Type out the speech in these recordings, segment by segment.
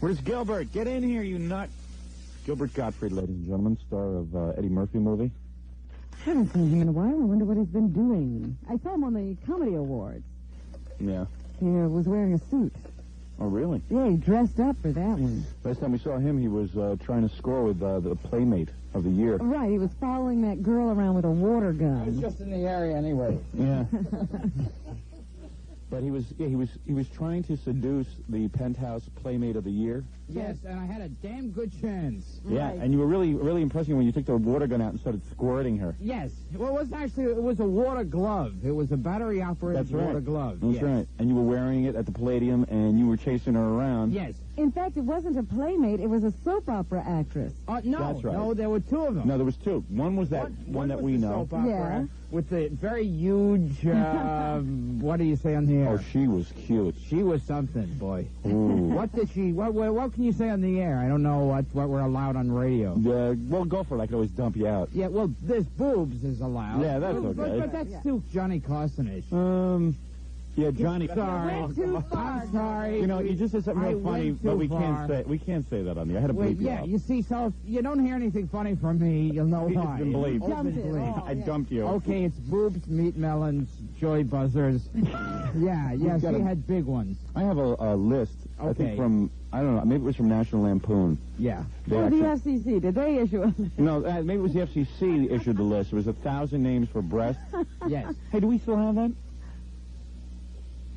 Where's Gilbert? Get in here, you nut. Gilbert Gottfried, ladies and gentlemen, star of Eddie Murphy movie. I haven't seen him in a while. I wonder what he's been doing. I saw him on the Comedy Awards. Yeah. He was wearing a suit. Oh, really? Yeah, he dressed up for that one. Last time we saw him, he was trying to score with the Playmate of the Year. Right, he was following that girl around with a water gun. I was just in the area anyway. Yeah. But he was trying to seduce the Penthouse Playmate of the Year. Yes, and I had a damn good chance. Yeah, Right. and you were really impressing when you took the water gun out and started squirting her. Yes. Well, it was a water glove. It was a battery-operated That's right. water glove. That's yes. right. And you were wearing it at the Palladium, and you were chasing her around. Yes. In fact, it wasn't a playmate, it was a soap opera actress. No, That's right. no, there were two of them. No, there was two. One was that one that was we the know. soap opera Yeah. with the very huge, what do you say on the air? Oh, she was cute. She was something, boy. Ooh. What did she, what can you say on the air? I don't know what we're allowed on radio. Well, go for it. I could always dump you out. Yeah, well, this boobs is allowed. Yeah, that's okay. But that's too Johnny Carson-ish. Yeah, Johnny. Sorry. Went too far. I'm sorry. You know, you just said something I real funny, went but too we far. can't say that on the air. I had to Wait, bleep you yeah, out. you see, so if you don't hear anything funny from me, you'll know It's why. been bleeped. It's been Dumped it. bleeped. Oh, I yeah. dumped you. Okay, it's boobs, meat melons, joy buzzers. yeah, got she a- had big ones. I have a list. I think Okay. from I don't know. Maybe it was from National Lampoon. Yeah. They Oh, the actually- FCC, did they issue a... No, maybe it was the FCC that issued the list. It was 1,000 names for breasts. Yes. Hey, do we still have that?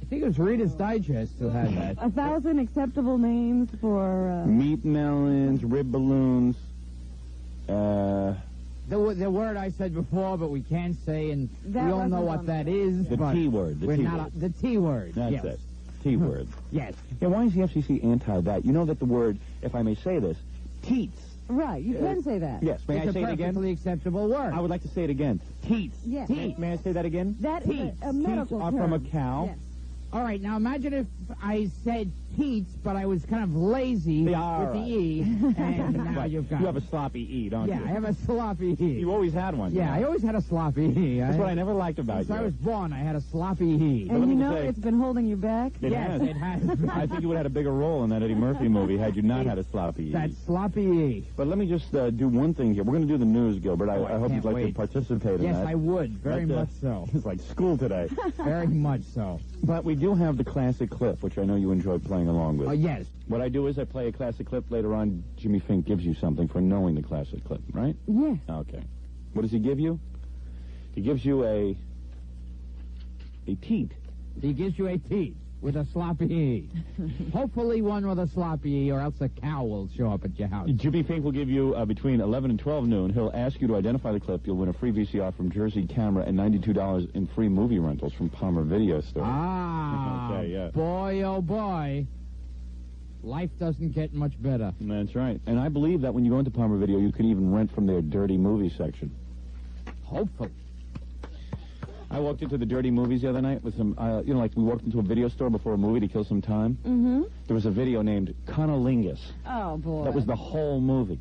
I think it was Reader's Digest who had that. 1,000 acceptable names for... Meat melons, rib balloons. The word I said before, but we can't say, and That we all know wasn't what on that there. is. The but T word. we're not the T word. That's yes. it. T word. Yes. Yeah, why is the FCC anti that? You know that the word, if I may say this, teats. Right, you can say that. Yes, may It's I say a it again? perfectly acceptable word. I would like to say it again. Teats. Yes. May I say that again? That is Teats. a medical Teats are term. from a cow. Yes. All right, now imagine if I said teats, but I was kind of lazy Yeah, all with the right. E, and now Right. you've got You have a it. sloppy E, don't Yeah, you? I have a sloppy E. You always had one. Yeah, I always had a sloppy E. That's what I never liked about Since you. I was born, I had a sloppy E. let And me you just know say- it's been holding you back? It Yes, has. it has. I think you would have had a bigger role in that Eddie Murphy movie had you not had a sloppy E. That sloppy E. But let me just do one thing here. We're going to do the news, Gilbert. Oh, I I hope can't you'd like wait. to participate in Yes, that. I would. Very But, much so. It's like school today. Very much so. But we do have the classic clip, which I know you enjoy playing along with. Oh, yes. What I do is I play a classic clip. Later on, Jimmy Fink gives you something for knowing the classic clip, right? Yes. Okay. What does he give you? He gives you a teat. He gives you a teat with a sloppy E. Hopefully one with a sloppy E, or else a cow will show up at your house. Jimmy Fink will give you between 11 and 12 noon. He'll ask you to identify the clip. You'll win a free VCR from Jersey Camera and $92 in free movie rentals from Palmer Video Store. Ah, Okay, yeah. boy, oh boy. Life doesn't get much better. That's right. And I believe that when you go into Palmer Video, you can even rent from their dirty movie section. Hopefully. I walked into the dirty movies the other night with some, like we walked into a video store before a movie to kill some time. Mm-hmm. There was a video named Conolingus. Oh, boy. That was the whole movie.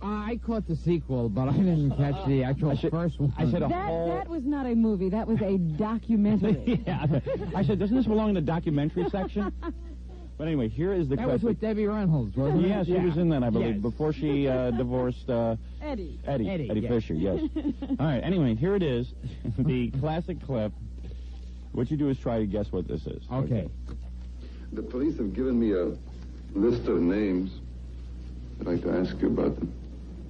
I caught the sequel, but I didn't catch the actual first one. I said That was not a movie. That was a documentary. Yeah. I said, doesn't this belong in the documentary section? But anyway, here is the That was classic. with Debbie Reynolds, wasn't it? Yeah, she was in that, I believe, Yes. before she divorced Eddie. Eddie yes. Fisher, yes. All right, anyway, here it is, the classic clip. What you do is try to guess what this is. Okay. The police have given me a list of names. I'd like to ask you about them.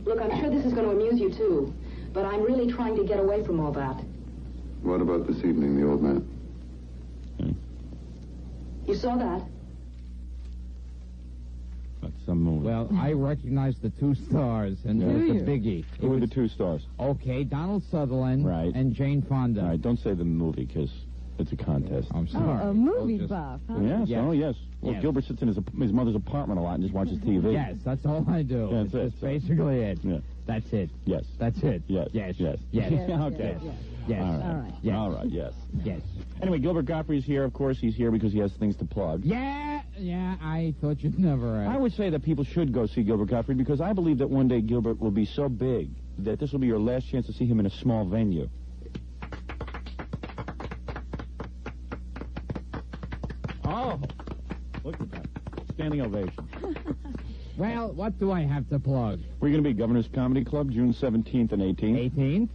Look, I'm sure this is going to amuse you, too. But I'm really trying to get away from all that. What about this evening, the old man? You saw that? That's some movie. Well, I recognized the two stars, and Yeah. it was Do the you? biggie. Who were the two stars? Okay, Donald Sutherland Right. and Jane Fonda. All right, don't say the movie, because it's a contest. I'm Oh, sorry. a movie We'll just- buff, huh? Yes, Yes. oh, yes. Well, Yes. Gilbert sits in his mother's apartment a lot and just watches TV. Yes, that's all I do. That's That's it. basically it. Yeah. That's it. Yes. That's it. Yes. Yes. Yes. Yes. Yes, Okay. yes, yes. Yes. All right. All right. Yes. All right, yes. Yes. Anyway, Gilbert Gottfried's here. Of course, he's here because he has things to plug. Yeah, I thought you'd never I would say that people should go see Gilbert Gottfried because I believe that one day Gilbert will be so big that this will be your last chance to see him in a small venue. Oh, look at that. Stand standing ovation. Well, what do I have to plug? We're going to be Governor's Comedy Club, June 17th and 18th. 18th?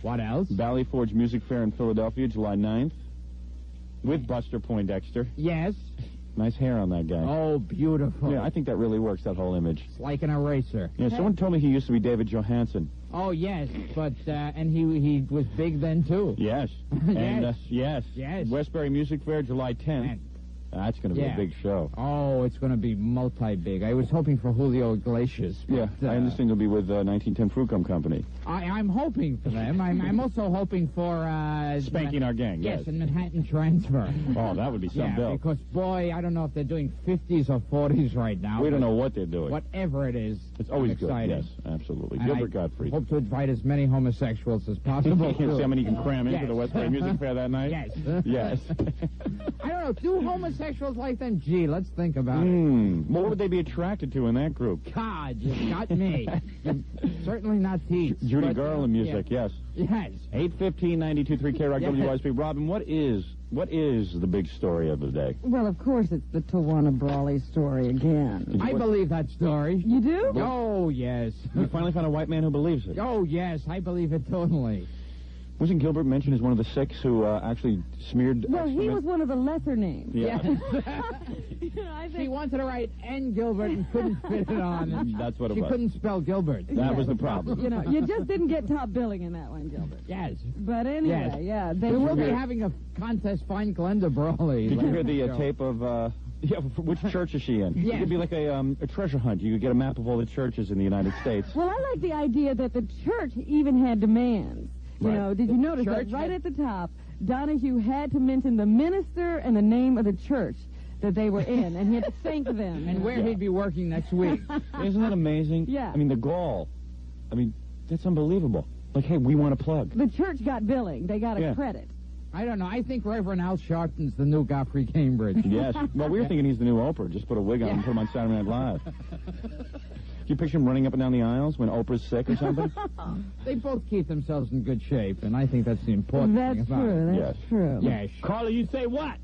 What else? Valley Forge Music Fair in Philadelphia, July 9th. With Buster Poindexter. Yes. Nice hair on that guy. Oh, beautiful. Yeah, I think that really works, that whole image. It's like an eraser. Yeah, someone told me he used to be David Johansen. Oh, yes, but, and he was big then, too. Yes. Yes. And, Yes. Westbury Music Fair, July 10th. And- That's going to be a big show. Oh, it's going to be multi-big. I was hoping for Julio Iglesias. Yeah, but, I understand you'll be with 1910 Fruitcom Company. I'm hoping for them. I'm also hoping for... Spanking Our Gang, yes. Yes, and Manhattan Transfer. Oh, that would be some bill. Because, boy, I don't know if they're doing 50s or 40s right now. We don't know what they're doing. Whatever it is, It's always I'm good, excited. yes, absolutely. And Gilbert I Gottfried. hope to invite as many homosexuals as possible. You can see how many you can cram into Yes. the Westbury Music Fair that night? Yes. Yes. I don't know. Do homosexuals like them? Gee, let's think about it. What would they be attracted to in that group? God, you got me. Certainly not teeth. Judy but, Garland music, yes. Yes. 8:15, 92.3 KROC Yes. WYSP. Robin, what is the big story of the day? Well, of course, it's the Tawana Brawley story again. I believe that story. You do? Oh, yes. We finally found a white man who believes it. Oh, yes, I believe it totally. Wasn't Gilbert mentioned as one of the 6 who actually smeared Well, he excrement? was one of the lesser names. Yeah. I She think wanted to write N. Gilbert and couldn't fit it on. And That's what it she was. couldn't spell Gilbert. That was the problem. you just didn't get top billing in that one, Gilbert. Yes. But anyway, Yes. yeah. We will be hear- having a contest, Find Glenda Brawley. Did you hear the Show. tape of, which church is she in? Yes. It could be like a treasure hunt. You could get a map of all the churches in the United States. Well, I like the idea that the church even had demands. You Right. know, did you notice church that right had- at the top, Donahue had to mention the minister and the name of the church that they were in, and he had to thank them. And where he'd be working next week. Isn't that amazing? Yeah. I mean, the gall. I mean, that's unbelievable. Like, hey, we want a plug. The church got billing. They got a Yeah. credit. I don't know. I think Reverend Al Sharpton's the new Gottfried Cambridge. Yes. Well, we were thinking he's the new Oprah. Just put a wig on and put him on Saturday Night Live. Do you picture him running up and down the aisles when Oprah's sick or something? They both keep themselves in good shape, and I think that's the important That's thing about true. it. That's Yes. true. Yes. Carla, you say what?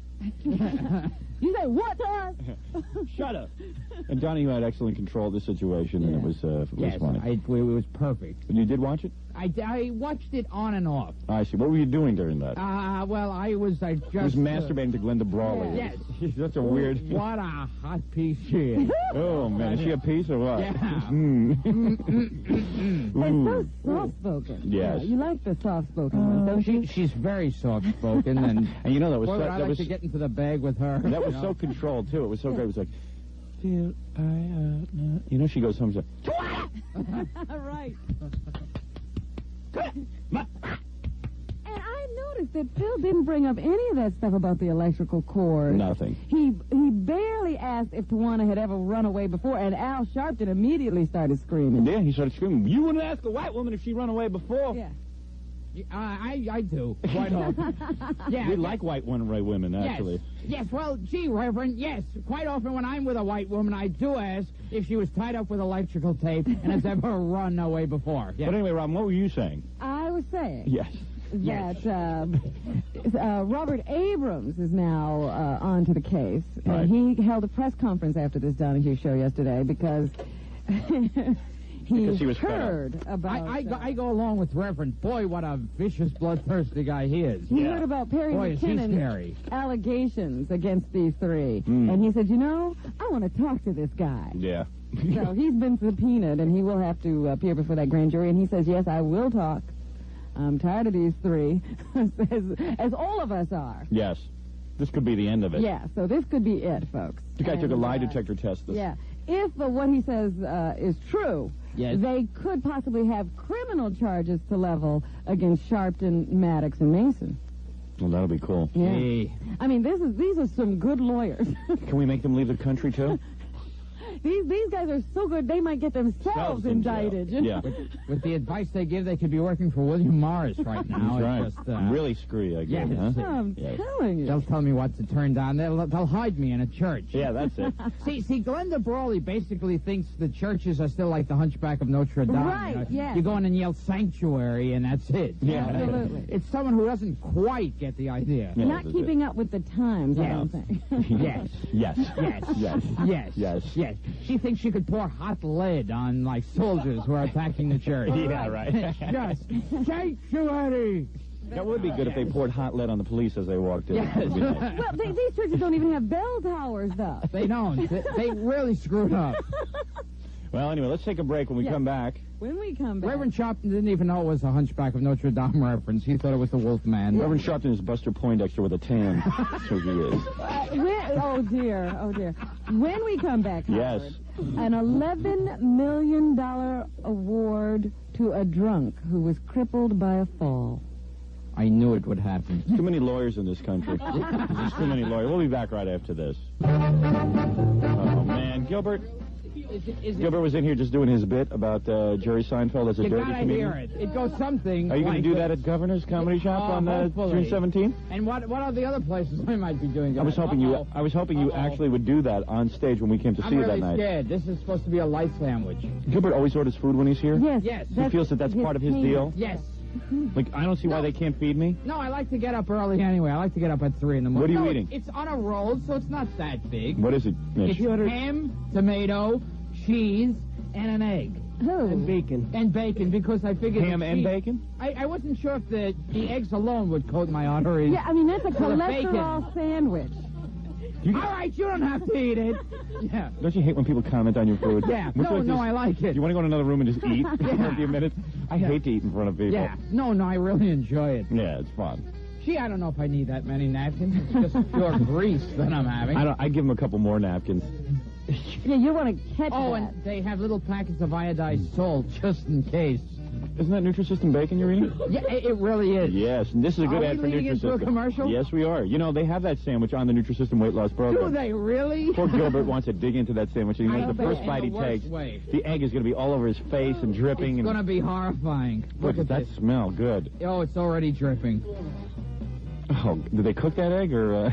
You say what to us? Shut up. And Donnie, you had excellent control of the situation, and it was Yes, funny. it was perfect. And you did watch it? I watched it on and off. I see. What were you doing during that? Well, I just... He was masturbating to Glenda Brawley. Yes. He's such a weird... What a hot piece she is. Oh, man. Is she a piece or what? Yeah. It's so soft-spoken. Yes. You like the soft-spoken ones, don't you? She's very soft-spoken, and And you know, that was boy, would so, I that like was, to get into the bag with her. that was you so know? controlled, too. It was so great. It was like... "Feel you know, she goes home and says, Right. And I noticed that Phil didn't bring up any of that stuff about the electrical cord. nothing. He barely asked if Tawana had ever run away before, and Al Sharpton immediately started screaming. Yeah, he started screaming, you wouldn't ask a white woman if she run away before. Yeah. I do, quite often. Yeah. We like white women, actually. Yes, well, gee, Reverend, yes. Quite often when I'm with a white woman, I do ask if she was tied up with electrical tape and has ever run away before. Yes. But anyway, Robin, what were you saying? I was saying Yes. that Robert Abrams is now on to the case. Right. And he held a press conference after this Donahue show yesterday because Because he was fed up. heard about... I go along with Reverend. Boy, what a vicious, bloodthirsty guy he is. He Yeah. heard about Perry Boy, is he McKinnon's scary. allegations against these three. Mm. And he said, you know, I want to talk to this guy. Yeah. So he's been subpoenaed, and he will have to appear before that grand jury. And he says, yes, I will talk. I'm tired of these three, as all of us are. Yes. This could be the end of it. Yeah, so this could be it, folks. The guy took a And, lie detector test. Yeah. If what he says is true, Yes. they could possibly have criminal charges to level against Sharpton, Maddox, and Mason. Well, that'll be cool. Yeah. Hey. I mean, these are some good lawyers. Can we make them leave the country, too? These guys are so good, they might get themselves indicted. Yeah. With the advice they give, they could be working for William Morris right now. That's right. It's just, Really screwy, I guess, yeah, huh? I'm telling you. They'll tell me what to turn down. They'll hide me in a church. Yeah, that's it. See, Glenda Brawley basically thinks the churches are still like the Hunchback of Notre Dame. Right, yes. You go in and yell sanctuary, and that's it. Yeah. Absolutely. It's someone who doesn't quite get the idea. Yeah, Not that's keeping up with the times, I don't think. Yes. Yes. Yes. Yes. Yes. Yes. Yes. She thinks she could pour hot lead on, like, soldiers who are attacking the church. Yeah, right. Just sanctuary. That would be good if they poured hot lead on the police as they walked in. Yes. That would be nice. Well, these churches don't even have bell towers, though. They don't. They really screwed up. Well, anyway, let's take a break. When we come back, When we come back. Reverend Sharpton didn't even know it was a Hunchback of Notre Dame reference. He thought it was the Wolf Man. Reverend Sharpton is Buster Poindexter with a tan. That's what he is. Oh, dear. Oh, dear. When we come back, Yes. Howard, an $11 million award to a drunk who was crippled by a fall. I knew it would happen. There's too many lawyers in this country. There's too many lawyers. We'll be back right after this. Oh, man. Gilbert was in here just doing his bit about Jerry Seinfeld as a You dirty gotta comedian. hear it. It goes something. Are you going like to do that this. at Governor's Comedy Shop on hopefully. June 17th? And what are the other places I might be doing? I was hoping you actually would do that on stage when we came to see I'm you that really night. scared. This is supposed to be a light sandwich. Gilbert always orders food when he's here? Yes. Yes. He feels that that's part of his deal? Yes. Like, I don't see why they can't feed me. No, I like to get up early anyway. I like to get up at 3 in the morning. What are you No, eating? It's on a roll, so it's not that big. What is it, Mitch? It's ham, tomato, cheese, and an egg. Who? Bacon. And bacon, because I figured... Ham the and cheese- bacon? I wasn't sure if the eggs alone would coat my arteries. Yeah, I mean, that's a Well, the bacon. cholesterol sandwich. All right, you don't have to eat it. Yeah. Don't you hate when people comment on your food? Yeah. Much No, like no, this- I like it. Do you want to go in another room and just eat for a few minutes? I hate to eat in front of people. Yeah. No, I really enjoy it. Yeah, it's fun. Gee, I don't know if I need that many napkins. It's just pure grease that I'm having. I give them a couple more napkins. Yeah, you want to catch Oh, that. and they have little packets of iodized salt just in case. Isn't that Nutrisystem bacon you're eating? Yeah, it really is. Yes, and this is a good Are ad we for leading into a Nutrisystem. commercial? Yes, we are. You know, they have that sandwich on the Nutrisystem weight loss program. Do they really? Poor Gilbert wants to dig into that sandwich. And he I knows the bet. first In bite the he worst takes, way. the egg is going to be all over his face and dripping. It's and going to be horrifying. Look Look at at that this. smell. Good. Oh, it's already dripping. Oh, did they cook that egg or?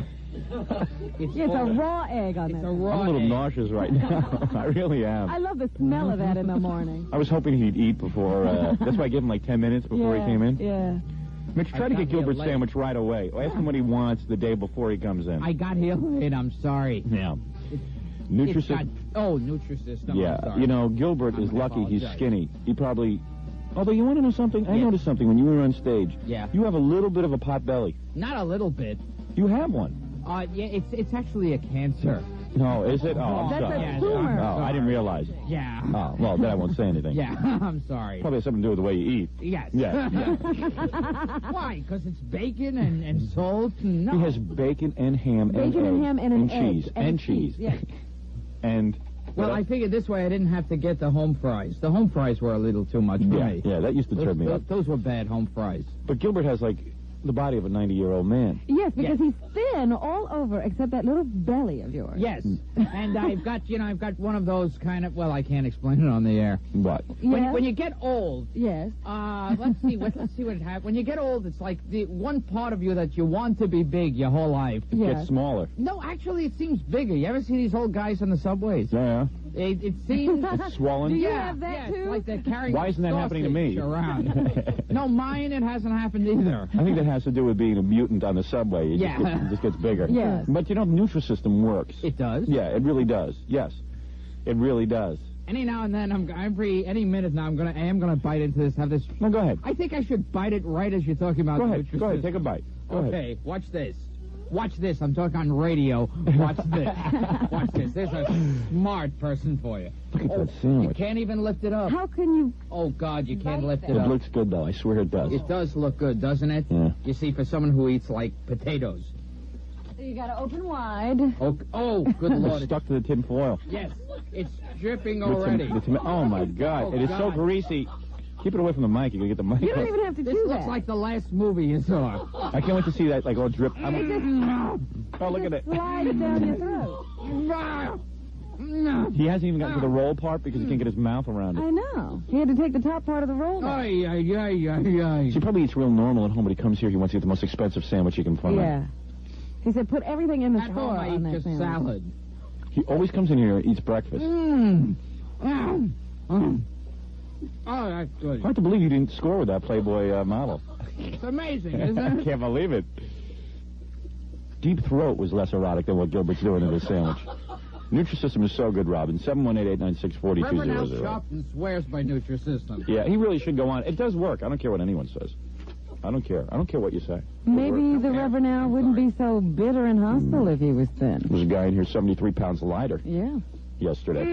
It's Yeah, it's a raw egg on It's that. a raw I'm a little egg. nauseous right now. I really am. I love the smell of that in the morning. I was hoping he'd eat before. That's why I gave him like 10 minutes before yeah, he came in. Yeah. Mitch, try I to got get here Gilbert's late. sandwich right away. Ask him what he wants the day before he comes in. I got here late. I'm sorry. Yeah. It's Nutrisystem. Nutrisystem. I'm Yeah, sorry. you know, Gilbert is I lucky he's apologize. skinny. He probably... Although, you want to know something? I Yeah. noticed something when you were on stage. Yeah. You have a little bit of a pot belly. Not a little bit. You have one. Yeah, it's actually a cancer. No, is it? Oh, I'm That's sorry. a tumor. Oh, I didn't realize. Yeah. Oh, well, then I won't say anything. Yeah, I'm sorry. Probably has something to do with the way you eat. Yes. Yeah, yeah. Why? Because it's bacon and salt? No. He has bacon and ham and Bacon and egg ham and an cheese. egg. And cheese. Yes. And... Well, I figured this way I didn't have to get the home fries. The home fries were a little too much for me. Yeah, that used to turn me up. Those were bad home fries. But Gilbert has, like, the body of a 90-year-old man. Yes, because Yes. he's thin all over except that little belly of yours. Yes. And I've got one of those kind of, well, I can't explain it on the air. What? Yes. When you get old, Yes. let's see what it happens. When you get old, it's like the one part of you that you want to be big your whole life. It Yes. gets smaller. No, actually, it seems bigger. You ever see these old guys on the subways? Yeah. It seems... It's swollen. Do you yeah, have that yeah, too? It's like they're carrying Why isn't that happening to me? sausage around. No, mine, it hasn't happened either. I think that has to do with being a mutant on the subway. It Yeah. it just gets bigger. Yes. But, you know, Nutrisystem works. It does. Yeah, it really does. Yes. It really does. Any now and then, any minute now, I am gonna bite into this. Have this. No, go ahead. I think I should bite it right as you're talking about. Go ahead. Nutrisystem. Go ahead. Take a bite. Go Okay, ahead. watch this. Watch this. I'm talking on radio. Watch this. Watch this. There's a smart person for you. Look at that You sandwich. can't even lift it up. How can you... Oh, God, you can't lift it It up. looks good, though. I swear it does. It does look good, doesn't it? Yeah. You see, for someone who eats, like, potatoes. You gotta open wide. Oh, good It's Lord. stuck to the tin foil. Yes, it's dripping With some- already. with some- oh, my God. Oh, It is so God. greasy. Keep it away from the mic. You're going to get the mic. You don't even have to This do looks that. like the last movie you saw. I can't wait to see that, like, all drip. Oh, look at it. Slides down your throat. He hasn't even gotten to the roll part because he can't get his mouth around it. I know. He had to take the top part of the roll back. He probably eats real normal at home, but he comes here, he wants to get the most expensive sandwich he can find. Yeah. He said put everything in the At store home, I on eat that just sandwich. salad. He always comes in here and eats breakfast. Oh, that's good. Hard to believe you didn't score with that Playboy model. It's amazing, isn't I it? can't believe it. Deep Throat was less erotic than what Gilbert's doing in this sandwich. Nutrisystem is so good, Robin. 718-896-4200. Reverend Al Sharpton swears by Nutrisystem. Yeah, he really should go on. It does work. I don't care what anyone says. I don't care. I don't care what you say. Maybe the Reverend Al wouldn't be so bitter and hostile if he was thin. There's a guy in here 73 pounds lighter Yeah. yesterday.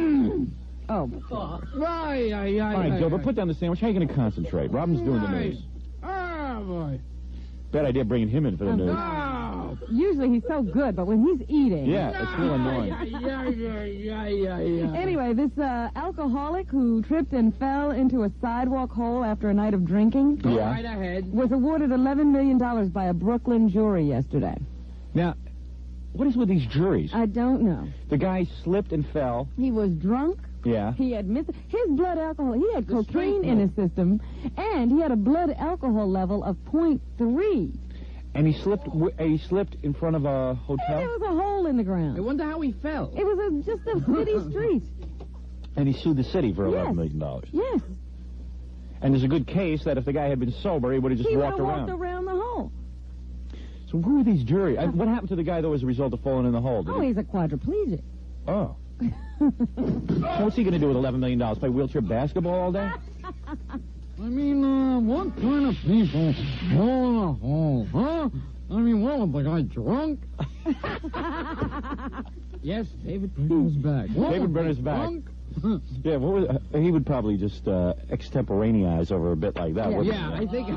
Oh. All right, Gilbert, put down the sandwich. How are you going to concentrate? Robin's doing the news. Oh, boy. Bad idea bringing him in for the news. Oh. Usually he's so good, but when he's eating... Yeah, it's real annoying. Anyway, this alcoholic who tripped and fell into a sidewalk hole after a night of drinking Go Yeah. right ahead. was awarded $11 million by a Brooklyn jury yesterday. Now, what is with these juries? I don't know. The guy slipped and fell. He was drunk. Yeah. He admits his blood alcohol. He had The cocaine street in his system, and he had a blood alcohol level of 0.3. And he slipped in front of a And hotel. there was a hole in the I ground. wonder how he fell. It was just a city street. And he sued the city for Yes. $11 million. Yes. And there's a good case that if the guy had been sober, he would have just He would walked have around. walked around the hole. So who are these juries? What happened to the guy, though, as a result of falling in the hole? Did Oh, he- he's a quadriplegic. Oh. So what's he going to do with $11 million? Play wheelchair basketball all day? I mean, what kind of people fall in a hole, huh? I mean, well, the guy drunk? Yes, David Brenner's back. David Brenner's back. Yeah, what was, he would probably just extemporaneous over a bit like that, Yeah. wouldn't Yeah, he? I think...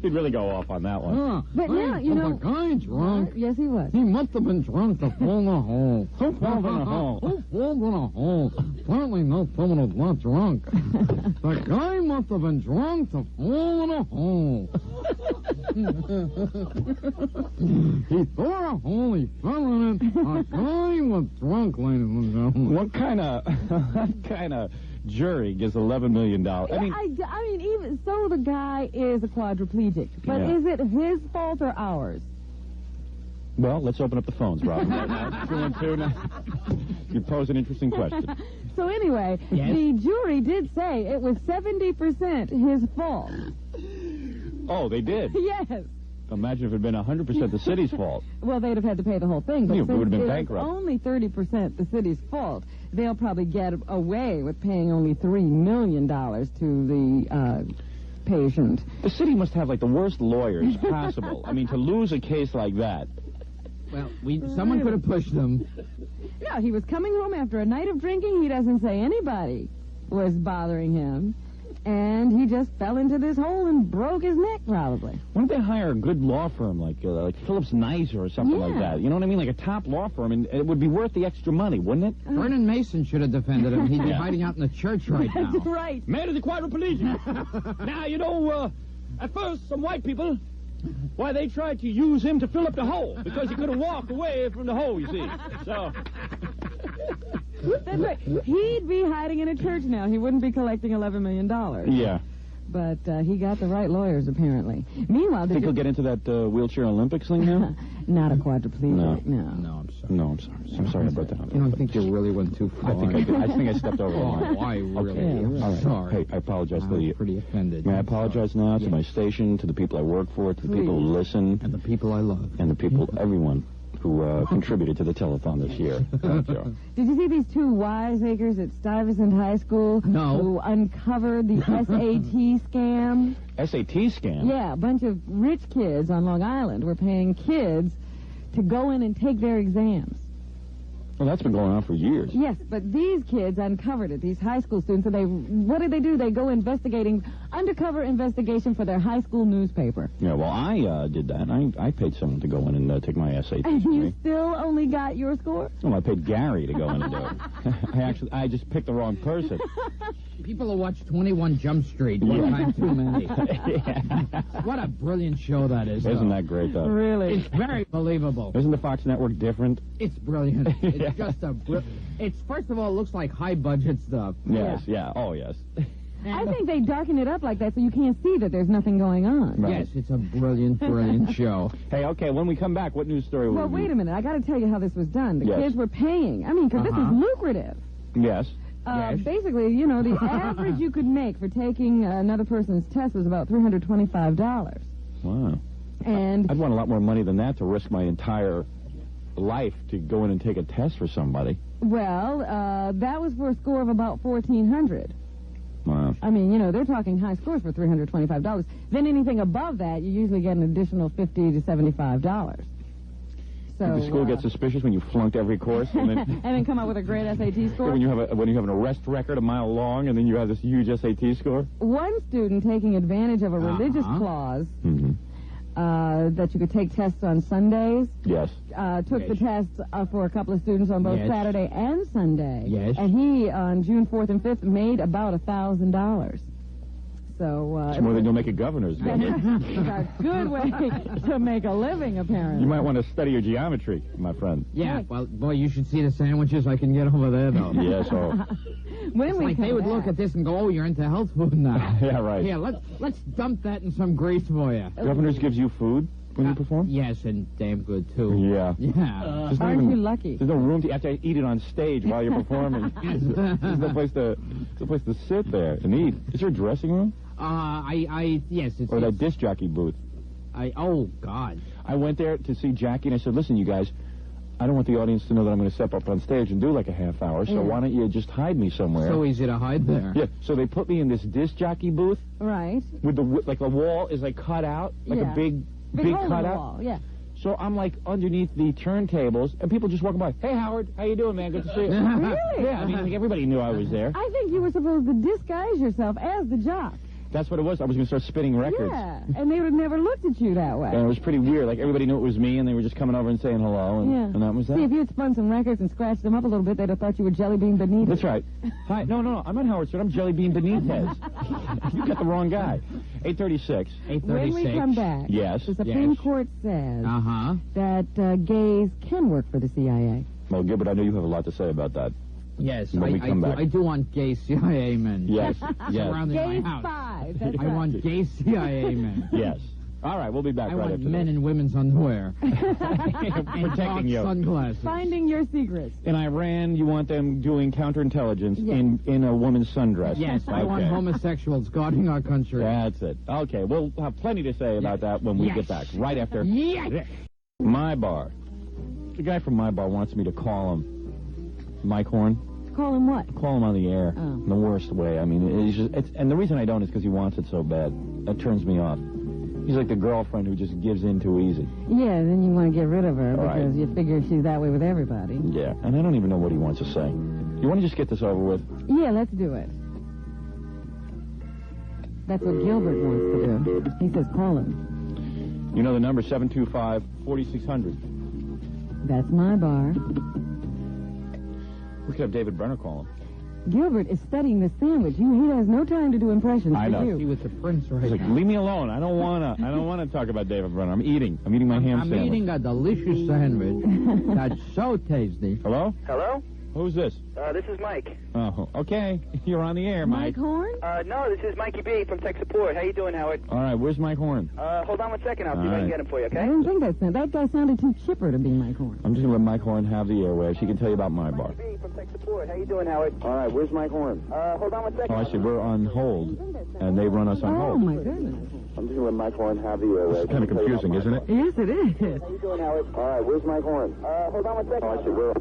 He'd really go off on that one. But now, you know... The guy drunk. Yes, he was. He must have been drunk to fall in a hole. Who falls in a hole? Who falls in a hole? Certainly not someone who's not drunk. The guy must have been drunk to fall in a hole. He saw a hole, he fell in it. A guy was drunk, ladies and gentlemen. What kind of jury gives $11 million? I mean, I mean, even so, the guy is a quadriplegic. But Yeah. is it his fault or ours? well, let's open up the phones, Robin. Right now. 212. You pose an interesting question. So anyway, Yes? the jury did say it was 70% his fault. Oh, they did. Yes. Imagine if it had been 100% the city's fault. Well, they'd have had to pay the whole thing. But Yeah, we since would have been it's bankrupt. only 30% the city's fault, they'll probably get away with paying only $3 million to the patient. The city must have, like, the worst lawyers possible. I mean, to lose a case like that. Well, someone could have pushed them. No, he was coming home after a night of drinking. He doesn't say anybody was bothering him. And he just fell into this hole and broke his neck, probably. Why don't they hire a good law firm like Phillips Nicer or something like Yeah. that? You know what I mean? Like a top law firm, and it would be worth the extra money, wouldn't it? Vernon Mason should have defended him. He'd be Yeah. hiding out in the church right now. That's right. Man of the quadriplegic. Now, you know, at first, some white people, why, they tried to use him to fill up the hole because he couldn't walk away from the hole, you see. So, That's right. He'd be hiding in a church now. He wouldn't be collecting $11 million. yeah. But he got the right lawyers, apparently. Meanwhile, Think he'll get into that wheelchair Olympics thing now? not a quadriplegic, no. No, I'm sorry. No, I'm sorry. I'm sorry I brought that up. You don't think you really went too far? I think I stepped over the line. Oh, I really Yeah, All right. sorry. Hey, I apologize I to was the... pretty offended. May I I'm apologize sorry. now to Yes. my station, to the people I work for, to the people who listen, And the people I love. and the people, everyone who contributed to the telethon this year. Thank you. Did you see these two wiseacres at Stuyvesant High School? No. Who uncovered the SAT scam? SAT scam? Yeah, a bunch of rich kids on Long Island were paying kids to go in and take their exams. Well, that's been going on for years. Yes, but these kids uncovered it, these high school students. So what did they do? They go undercover investigation for their high school newspaper. Yeah, well, I did that. I paid someone to go in and take my SAT. And for you me. still only got your score? Well, I paid Gary to go in and do it. I just picked the wrong person. People who watch 21 Jump Street one time too many. Yeah. What a brilliant show that is. Isn't though. that great, though? Really? It's very believable. Isn't the Fox Network different? It's brilliant. It's just a It's, first of all, it looks like high-budget stuff. Yes, yeah. Oh, yes. I think they darken it up like that so you can't see that there's nothing going on. Right. Yes, it's a brilliant, brilliant show. Hey, okay, when we come back, what news story will Well, we wait a minute. I got to tell you how this was done. The Yes. kids were paying. I mean, because this is lucrative. Yes. Yes. Basically, you know, the average you could make for taking another person's test was about $325. Wow. And I'd want a lot more money than that to risk my entire life to go in and take a test for somebody. well, that was for a score of about $1,400. Wow. I mean, you know, they're talking high scores for $325. Then anything above that, you usually get an additional $50 to $75. So Did the school get suspicious when you flunked every course? And then, and then come up with a great SAT score? when you have an arrest record a mile long and then you have this huge SAT score? One student taking advantage of a religious clause Mm-hmm. that you could take tests on Sundays. Yes. Took the tests for a couple of students on both Yes. Saturday and Sunday. Yes. And he, on June 4th and 5th, made about $1,000. So, It's more than you'll make a governor's. it's a good way to make a living, apparently. You might want to study your geometry, my friend. Yeah, Right. well, boy, you should see the sandwiches I can get over there, though. Yes, oh. When It's we like come they would back, look at this and go, oh, you're into health food now. Yeah, right. Here, let's dump that in some grease for you. Governors gives you food when you perform? Yes, and damn good, too. Yeah. Yeah. There's not Aren't even- you lucky? There's no room to you have to eat it on stage while you're performing. There's no place to sit there and eat. Is there a dressing room Yes, it's... or that disc jockey booth? Oh, God. I went there to see Jackie and I said, listen, you guys, I don't want the audience to know that I'm going to step up on stage and do like a half hour, so why don't you just hide me somewhere? So easy to hide there. Yeah, so they put me in this disc jockey booth Right. with the wall is like cut out, like Yeah. a big Big hole in the cutout. wall, yeah. So I'm like underneath the turntables, and people just walking by. Hey, Howard, how you doing, man? Good to see you. Really? Yeah, I mean, like, everybody knew I was there. I think you were supposed to disguise yourself as the jock. That's what it was. I was going to start spinning records. Yeah, and they would have never looked at you that way. And it was pretty weird. Like, everybody knew it was me, and they were just coming over and saying hello, and that was that. See, if you had spun some records and scratched them up a little bit, they'd have thought you were Jelly Bean Benitez. That's right. Hi. No. I'm not Howard Stern. I'm Jelly Bean Benitez. You got the wrong guy. 8:36. 8:36. When we come back, Yes. the Supreme Yes. Court says Uh-huh. that gays can work for the CIA. Well, Gilbert, I know you have a lot to say about that. Yes, When we come back. I do want gay CIA men. Yes. Yes. Surrounding Gays my house. 5. That's I right. want gay CIA men. Yes. All right, we'll be back I right want after men this. in women's underwear. and Protecting dark you. sunglasses. Finding your secrets. In Iran, you want them doing counterintelligence Yes. in a woman's sundress. Yes, I want Okay. homosexuals guarding our country. That's it. Okay, we'll have plenty to say about that when we Yes. get back, right after Yes. My Bar. The guy from My Bar wants me to call him Mike Horn. Call him what? Call him on the air Oh. in the worst way. I mean, and the reason I don't is because he wants it so bad. That turns me off. He's like the girlfriend who just gives in too easy. Yeah, then you want to get rid of her Right. because you figure she's that way with everybody. Yeah, and I don't even know what he wants to say. You want to just get this over with? Yeah, let's do it. That's what Gilbert wants to do. He says call him. You know the number, 725-4600. That's My Bar. We could have David Brenner call him. Gilbert is studying the sandwich. He has no time to do impressions I for know. you. He with the prince right He's like, now. leave me alone. I don't wanna talk about David Brenner. I'm eating my ham I'm sandwich. eating a delicious sandwich. That's so tasty. Hello? Hello? Who's this? This is Mike. Oh, okay. You're on the air, Mike Mike. Horn? No, this is Mikey B from Tech Support. How you doing, Howard? All right, where's Mike Horn? Hold on one second. I'll see if All I can right. get him for you, I okay? don't think that guy sounded too chipper to be Mike Horn. I'm just gonna let Mike Horn have the airwaves. He can tell you about My Bar. Mikey B from Tech Support. How you doing, Howard? All right, where's Mike Horn? Hold on one second. Oh, I see. We're on hold, and they run us on Oh, hold. my goodness. I'm just gonna let Mike Horn have the airwaves. It's kind of confusing, isn't it? Yes, it is. How you doing, Howard? All right, where's Mike Horn? Hold on one second. Oh, I see. We're...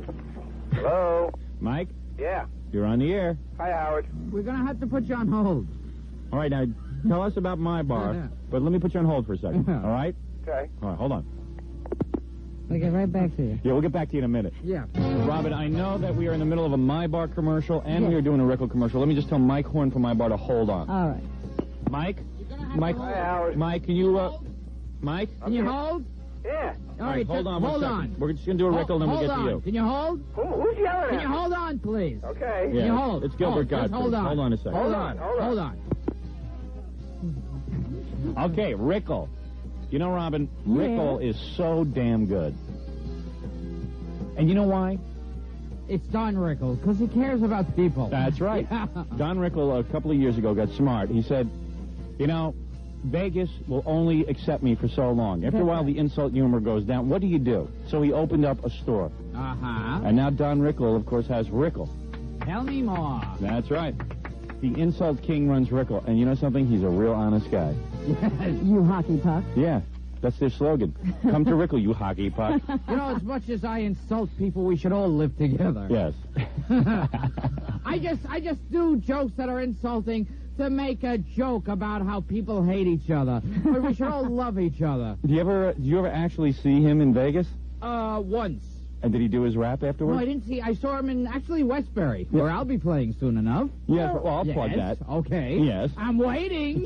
Hello? Mike, Yeah. you're on the air. Hi, Howard. We're going to have to put you on hold. All right, now tell us about My Bar, Yeah. but let me put you on hold for a second. Yeah. All right? Okay. All right, hold on. We'll get right back to you. Yeah, we'll get back to you in a minute. Yeah. Robin, I know that we are in the middle of a My Bar commercial, and we Yes. are doing a record commercial. Let me just tell Mike Horn from My Bar to hold on. All right. Mike? Mike? Hi, Howard. Mike, can you, Mike? Can you hold? Yeah. All right, hold on one hold second. on. We're just going to do a record, and then we'll hold get on. to you. Can you hold? Who's yelling Can at you me? hold on, please? Okay. Yeah, Can you hold? it's Gilbert Just Gottfried. hold on. Hold on a second. Hold on. Hold on. Okay, Rickle. You know, Robin, Rickle is so damn good. And you know why? It's Don Rickles, because he cares about people. That's right. Yeah. Don Rickle, a couple of years ago, got smart. He said, you know, Vegas will only accept me for so long. After a while, the insult humor goes down. What do? So he opened up a store. Uh-huh. And now Don Rickle, of course, has Rickle. Tell me more. That's right. The insult king runs Rickle. And you know something? He's a real honest guy. You hockey puck. Yeah. That's their slogan. Come to Rickle, you hockey puck. You know, as much as I insult people, we should all live together. Yes. I just do jokes that are insulting to make a joke about how people hate each other. But we should all love each other. Do you ever actually see him in Vegas? Once. And did he do his rap afterwards? No, I didn't see. I saw him in, actually, Westbury, where I'll be playing soon enough. Yes, well, I'll plug that. Okay. Yes. I'm waiting.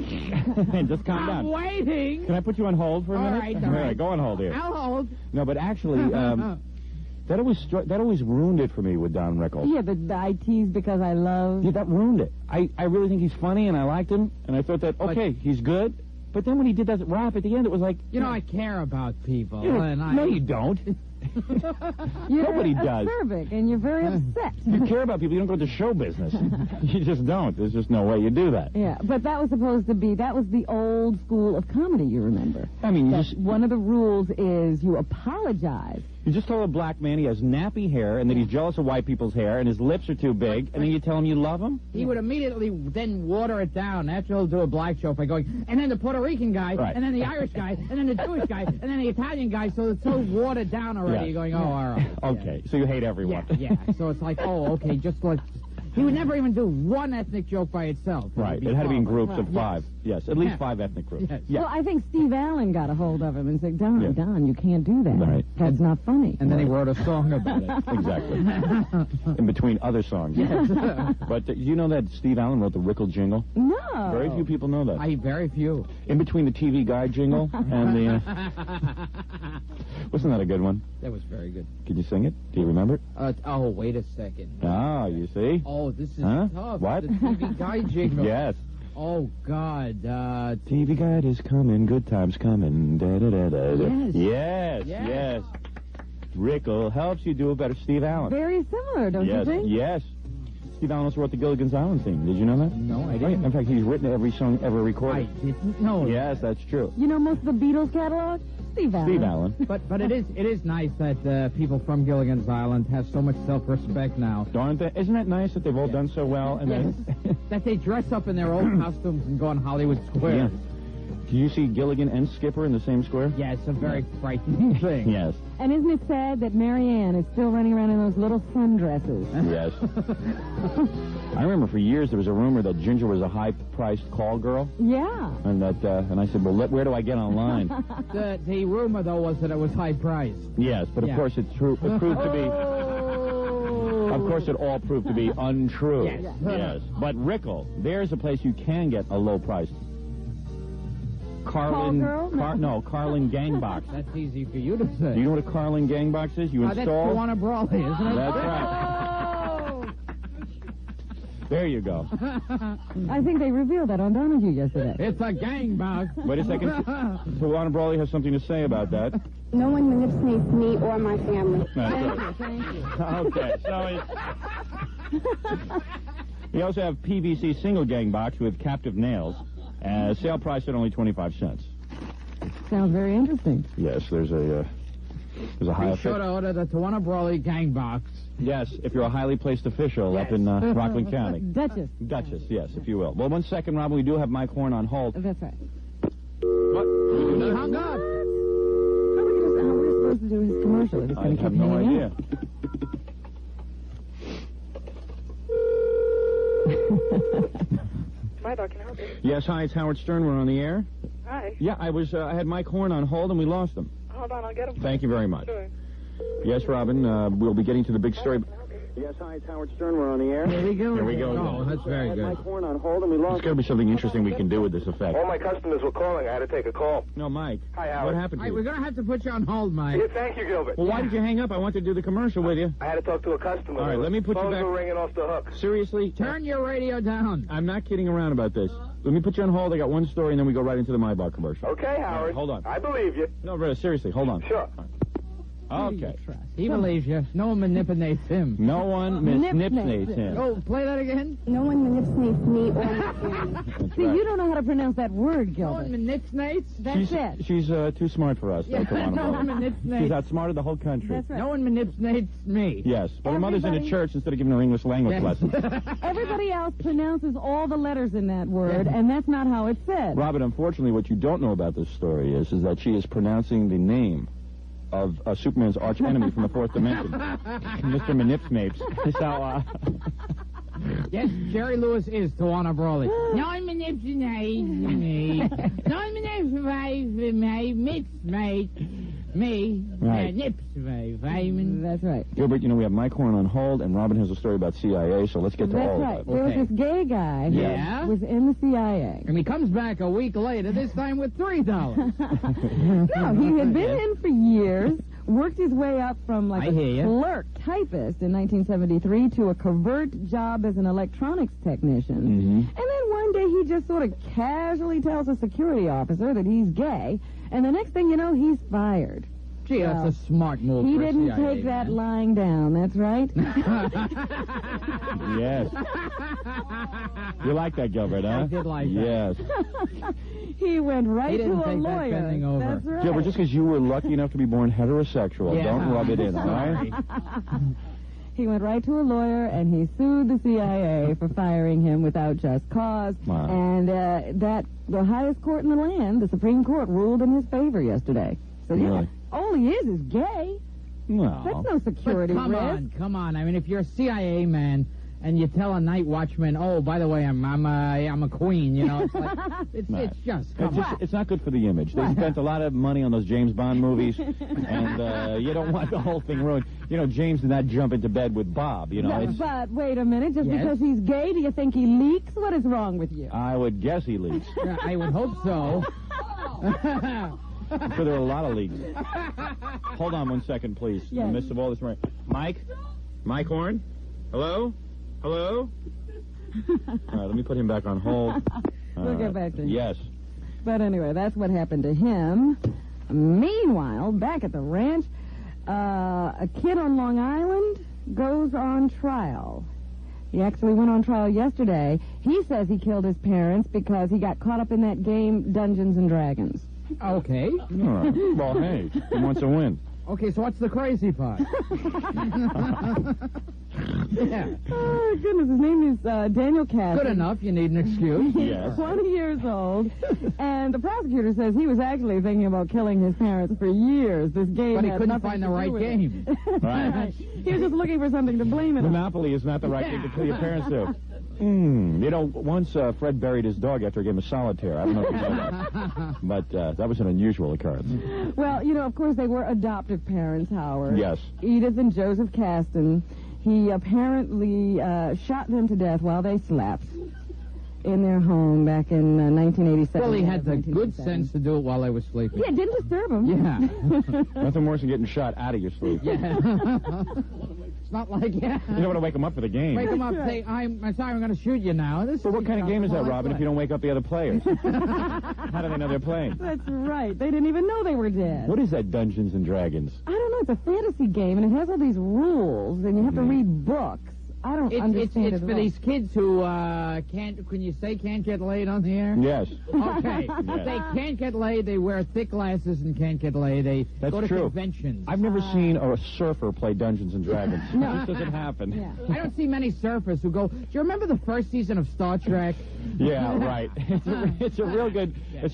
Just calm down. I'm waiting. Can I put you on hold for a minute? All right. Go on hold here. I'll hold. No, but actually, that always ruined it for me with Don Rickles. Yeah, the I tease because I love. Yeah, that ruined it. I really think he's funny, and I liked him, and I thought that, okay, he's good. But then when he did that rap at the end, it was like... You know, I care about people. No, you don't. Nobody does. You're acerbic, and you're very upset. You care about people. You don't go to show business. You just don't. There's just no way you do that. Yeah, but that was supposed to be, that was the old school of comedy, you remember. I mean, one of the rules is you apologize. You just tell a black man he has nappy hair and that he's jealous of white people's hair and his lips are too big, and then you tell him you love him? He would immediately then water it down after he'll do a black show by going, and then the Puerto Rican guy, right, and then the Irish guy, and then the Jewish guy, and then the Italian guy, so it's so watered down already. Yeah. You're going, oh, all right. Okay, so you hate everyone. Yeah. So it's like, oh, okay, just like... He would never even do one ethnic joke by itself. Right. It had to be in groups of 5. Yes. Yes, at least 5 ethnic groups. Yes. Yeah. Well, I think Steve Allen got a hold of him and said, Don, you can't do that. Right. That's not funny. And then he wrote a song about it. Exactly. In between other songs. Yes. But you know that Steve Allen wrote the Rickle jingle? No. Very few people know that. Very few. In between the TV Guide jingle and the... Wasn't that a good one? That was very good. Can you sing it? Do you remember it? Oh, wait a second. Ah, you see? Oh, this is tough. What? The TV Guide jingle. Yes. Oh, God. TV Guide is coming, good times coming. Da, da, da, da, da. Yes. Yes. Rickle helps you do a better Steve Allen. Very similar, don't you think? Yes. Steve Allen also wrote the Gilligan's Island theme. Did you know that? No, I didn't. In fact, he's written every song ever I recorded. didn't know. Yes, that's true. You know most of the Beatles catalog? Steve Allen. Steve Allen. But it is nice that people from Gilligan's Island have so much self-respect now. Darn they? Isn't that nice that they've all done so well? And then That they dress up in their old costumes and go on Hollywood Square. Yeah. Do you see Gilligan and Skipper in the same square? Yeah, it's a very frightening thing. Yes. And isn't it sad that Mary Ann is still running around in those little sundresses? Yes. I remember for years there was a rumor that Ginger was a high-priced call girl. Yeah. And and I said, well, where do I get online? The rumor, though, was that it was high priced. Yes, but of course it's true. It proved to be... Of course it all proved to be untrue. Yes. But Rickle, there's a place you can get a low-priced Carlin... Call girl? No, Carlin gang box. That's easy for you to say. Do you know what a Carlin gang box is? You That's install... Tawana Brawley, isn't it? That's right. There you go. I think they revealed that on Donahue yesterday. It's a gang box. Wait a second. Tawana Brawley has something to say about that. No one manipulates me or my family. Thank you. Okay, so we also have PVC single gang box with captive nails. Sale price at only 25 cents. Sounds very interesting. Yes, there's a high... Be sure to order the Tawana Brawley gang box. Yes, if you're a highly placed official up in Rockland County. Duchess. Duchess, yes, if you will. Well, 1 second, Robin, we do have Mike Horn on hold. That's right. What? He hung up. How are we supposed to do his commercial? Is it I going to have keep no hanging idea. out? My dog can help you. Yes, hi, it's Howard Stern. We're on the air. Hi. Yeah, I had Mike Horn on hold, and we lost him. Hold on, I'll get him. Thank you very much. Sure. Yes, Robin, we'll be getting to the big story. Yes, hi, it's Howard Stern. We're on the air. Here we go. Here we go Oh, again. that's very good. Mike Horn on hold, and we There's lost. got to be something interesting we can do with this effect. All my customers were calling. I had to take a call. No, Mike. Hi, Howard. What happened All to right, we're you? going to have to put you on hold, Mike. Yeah, thank you, Gilbert. Well, why did you hang up? I wanted to do the commercial with you. I had to talk to a customer. All right, let me put you Phones back. were ringing off the hook. Seriously? Turn your radio down. I'm not kidding around about this. Let me put you on hold. I got one story, and then we go right into the My Bar commercial. Okay, Howard. hold on. I believe you. No, really, seriously, hold on. Sure. Okay. He believes you. No one manipulates him. No one misnipnates him. Oh, play that again? No one manipulates me or my family. That's See, right. you don't know how to pronounce that word, No one Gilbert. manipulates? That's it. She's too smart for us. Yeah, Tawana no one Brawley. manipulates. She's outsmarted the whole country. That's right. No one manipulates me. Yes, but her mother's in a Everybody- church instead of giving her English language Yeah. lessons. Everybody else pronounces all the letters in that word, and that's not how it's said. Robin, unfortunately, what you don't know about this story is that she is pronouncing the name of Superman's arch enemy from the fourth dimension, Mr. Manipsmapes. So, Yes, Jerry Lewis is Tawana Brawley. No one manipulates me. No one manipulates me. Right. That's right. Gilbert, you know, we have Mike Horn on hold, and Robin has a story about CIA, so let's get to That's all right. of that. There was Okay. this gay guy who Yeah? was in the CIA. And he comes back a week later, this time with $3. No, he had been in for years, worked his way up from like I hear a ya. clerk typist in 1973 to a covert job as an electronics technician. Mhm. And then one day he just sort of casually tells a security officer that he's gay, and the next thing you know, he's fired. Gee, Well, that's a smart move He for a didn't CIA take that man. lying down, that's right. Yes. You like that, Gilbert, huh? I did like that. Yes. He went right He didn't to a take that lawyer. bending over. That's right. Gilbert, just because you were lucky enough to be born heterosexual, Yeah. don't rub it in, all right? He went right to a lawyer and he sued the CIA for firing him without just cause. Wow. And the highest court in the land, the Supreme Court, ruled in his favor yesterday. So yeah, Really? all he is gay. No. That's no security But risk. come on. I mean, if you're a CIA man and you tell a night watchman, oh, by the way, I'm a queen, you know, it's like, it's just, come on. It's not good for the image. They What? spent a lot of money on those James Bond movies, and you don't want the whole thing ruined. You know, James did not jump into bed with Bob, you know. But, It's, but wait a minute, just Yes? because he's gay, do you think he leaks? What is wrong with you? I would guess he leaks. Yeah, I would hope so. I'm sure there are a lot of leaks. Hold on 1 second, please. In Yes. the midst of all this, Mike Horn? Hello? All right, let me put him back on hold. We'll All get right. back to him. Yes. But anyway, that's what happened to him. Meanwhile, back at the ranch, a kid on Long Island goes on trial. He actually went on trial yesterday. He says he killed his parents because he got caught up in that game, Dungeons and Dragons. Okay. All right. Well, hey, he wants a win. Okay, so what's the crazy part? Yeah. Oh, goodness, his name is Daniel Cassidy. Good enough. You need an excuse. Yes. 20 years old, and the prosecutor says he was actually thinking about killing his parents for years. This game But he had couldn't nothing find to the do right with it. game. Right. He was just looking for something to blame it on. Monopoly is not the right thing to kill your parents to. You know, once Fred buried his dog after a game of solitaire. I don't know if you know that. But that was an unusual occurrence. Well, you know, of course, they were adoptive parents, Howard. Yes. Edith and Joseph Caston. He apparently shot them to death while they slept in their home back in 1987. Well, he had the good 1987. sense to do it while they were sleeping. Yeah, it didn't disturb him. Yeah. Nothing worse than getting shot out of your sleep. Yeah. It's not like, yeah. You don't want to wake them up for the game. Wake him up, say, I'm sorry, I'm going to shoot you now. But what kind of game is that, Robin, if you don't wake up the other players? How do they know they're playing? That's right. They didn't even know they were dead. What is that Dungeons and Dragons? I don't know. It's a fantasy game, and it has all these rules, and you have to read books. I don't understand It's it for at all. these kids who can you say can't get laid on the air? Yes. Okay. Yes. They can't get laid, they wear thick glasses and can't get laid. They That's go to true. conventions. I've never seen a surfer play Dungeons and Dragons. No. This doesn't happen. Yeah. I don't see many surfers who go, do you remember the first season of Star Trek? Yeah, right. It's a